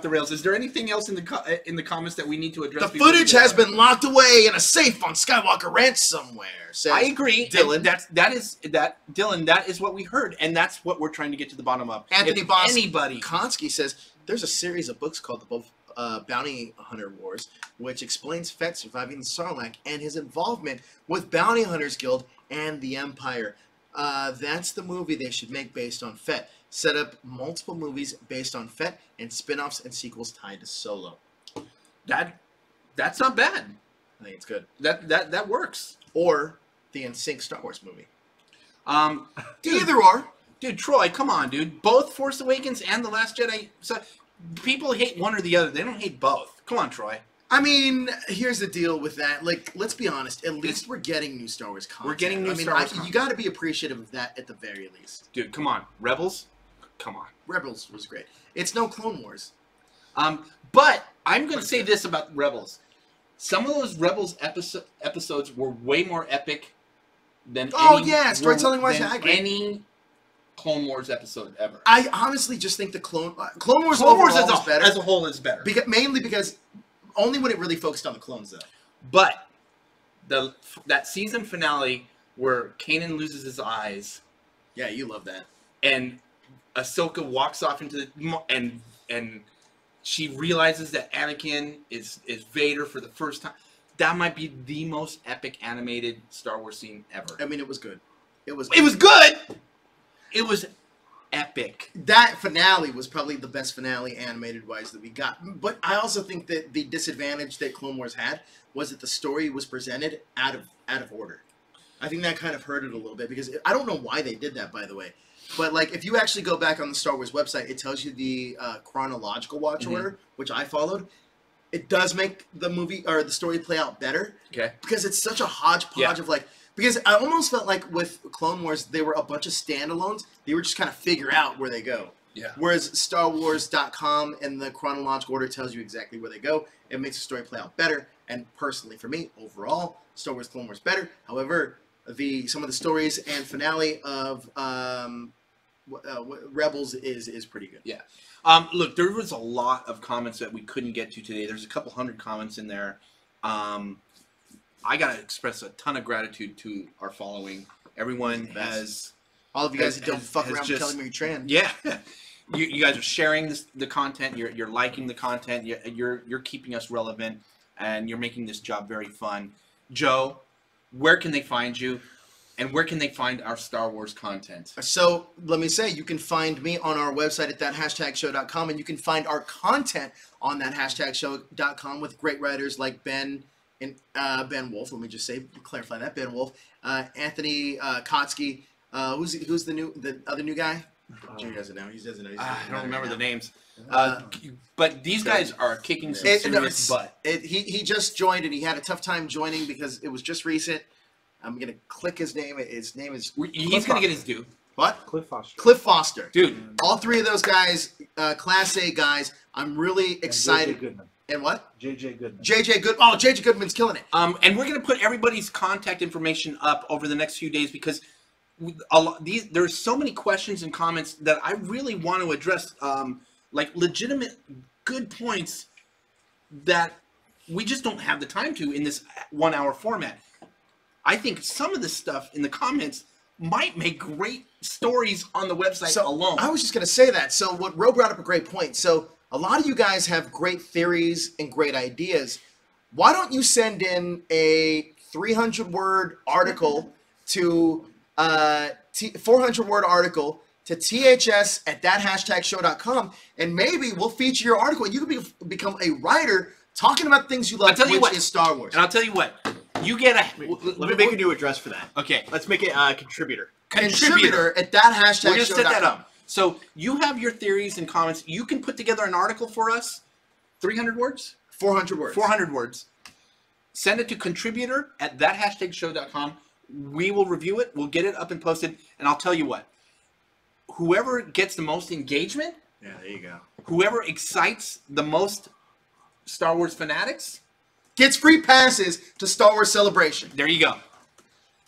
rails. Is there anything else in the comments that we need to address? The footage has been locked away in a safe on Skywalker Ranch somewhere. I agree, Dylan. Dylan. That is what we heard, and that's what we're trying to get to the bottom of. Anthony Konsky says there's a series of books called the Bounty Hunter Wars, which explains Fett surviving the Sarlacc and his involvement with Bounty Hunters Guild and the Empire. That's the movie they should make based on Fett. Set up multiple movies based on Fett and spin-offs and sequels tied to Solo. That's not bad. I think it's good. That works. Or the NSYNC Star Wars movie. Either or. Dude, Troy, come on, dude. Both Force Awakens and The Last Jedi. So people hate one or the other. They don't hate both. Come on, Troy. I mean, here's the deal with that. Like, let's be honest. At least we're getting new Star Wars content. We're getting new Star Wars content. You got to be appreciative of that at the very least. Dude, come on. Rebels? Come on. Rebels was great. It's no Clone Wars. But I'm going to say this about Rebels. Some of those Rebels episodes were way more epic than storytelling-wise, I agree. Any Clone Wars episode ever. I honestly just think the Clone Wars as a whole is better. Mainly because only when it really focused on the clones, though. But that season finale where Kanan loses his eyes. Yeah, you love that. And Ahsoka walks off into and she realizes that Anakin is Vader for the first time. That might be the most epic animated Star Wars scene ever. I mean, it was good. It was good. It was epic. That finale was probably the best finale animated-wise that we got. But I also think that the disadvantage that Clone Wars had was that the story was presented out of order. I think that kind of hurt it a little bit because I don't know why they did that, by the way. But like, if you actually go back on the Star Wars website, it tells you the chronological watch order, which I followed. It does make the movie or the story play out better. Okay. Because it's such a hodgepodge of like. Because I almost felt like with Clone Wars, they were a bunch of standalones. They were just kind of figure out where they go. Yeah. Whereas StarWars.com and the chronological order tells you exactly where they go. It makes the story play out better. And personally, for me, overall, Star Wars Clone Wars better. However, some of the stories and finale of Rebels is pretty good. Yeah. Look, there was a lot of comments that we couldn't get to today. There's a couple hundred comments in there. I gotta express a ton of gratitude to our following. Everyone has, all of you guys that don't fuck around with Kelly Marie Tran. Yeah, you guys are sharing the content. You're liking the content. You're keeping us relevant, and you're making this job very fun. Joe, where can they find you, and where can they find our Star Wars content? So let me say, you can find me on our website at thathashtagshow.com, and you can find our content on thathashtagshow.com with great writers like Ben Wolf. Let me just clarify that Ben Wolf, Anthony Kotsky. Who's the other new guy? Junior doesn't know. He doesn't know. I don't remember the names. But these guys are kicking some serious butt. He just joined and he had a tough time joining because it was just recent. I'm gonna click his name. His name is. He's gonna get his due. What? Cliff Foster. Cliff Foster. Dude. All three of those guys, Class A guys. I'm really excited. JJ Goodman. And what? JJ Goodman. JJ Good. Oh, JJ Goodman's killing it. And we're gonna put everybody's contact information up over the next few days because there's so many questions and comments that I really want to address, like legitimate good points that we just don't have the time to in this 1 hour format. I think some of this stuff in the comments might make great stories on the website alone. I was just going to say that. So what Ro brought up a great point. So a lot of you guys have great theories and great ideas. Why don't you send in a 300-word article to 400-word article to ths@thathashtagshow.com, and maybe we'll feature your article and you can become a writer talking about things you love, which is Star Wars. And I'll tell you what. You get a... Let me make a new address for that. Okay. Let's make it contributor. Contributor at thathashtagshow.com. We're going to set that up. So you have your theories and comments. You can put together an article for us. 300 words? 400 words. 400 words. Send it to contributor@thathashtagshow.com. We will review it. We'll get it up and posted. And I'll tell you what. Whoever gets the most engagement. Yeah, there you go. Whoever excites the most Star Wars fanatics. Gets free passes to Star Wars Celebration. There you go.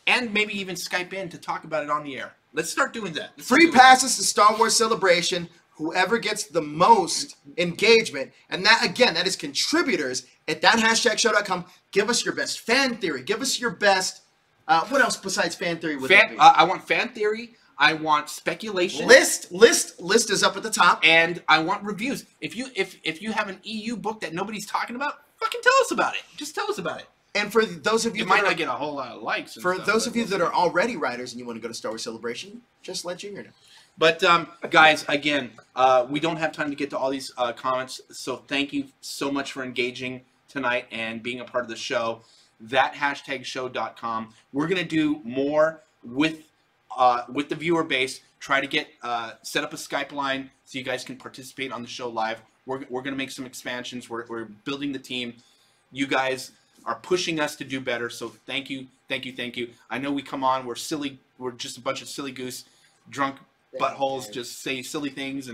And maybe even Skype in to talk about it on the air. Let's start doing that. Free passes to Star Wars Celebration. Whoever gets the most engagement. And that, again, that is contributors at thathashtagshow.com. Give us your best fan theory. Give us your best... what else besides fan theory would there be? I want fan theory. I want speculation. List is up at the top. And I want reviews. If you have an EU book that nobody's talking about, fucking tell us about it. Just tell us about it. And for those of you that might not get a whole lot of likes. For those of you that are already writers and you want to go to Star Wars Celebration, just let Junior know. But guys, again, we don't have time to get to all these comments. So thank you so much for engaging tonight and being a part of the show. Thathashtagshow.com. We're gonna do more with the viewer base. Try to get set up a Skype line so you guys can participate on the show live. We're going to make some expansions. We're building the team. You guys are pushing us to do better. So thank you. I know we come on. We're silly. We're just a bunch of silly goose, drunk buttholes, just say silly things.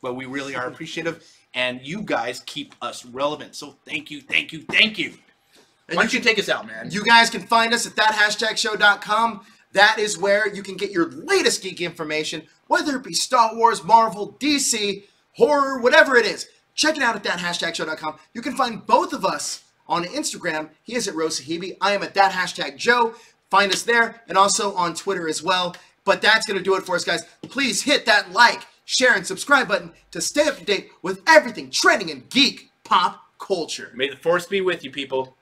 But we really are appreciative. And you guys keep us relevant. So thank you. And Why don't you take us out, man? You guys can find us at thathashtagshow.com. That is where you can get your latest geek information, whether it be Star Wars, Marvel, DC, horror, whatever it is. Check it out at thathashtagshow.com. You can find both of us on Instagram. He is at Rosahibi. I am at thathashtagjoe. Find us there and also on Twitter as well. But that's going to do it for us, guys. Please hit that like, share, and subscribe button to stay up to date with everything trending in geek pop culture. May the force be with you, people.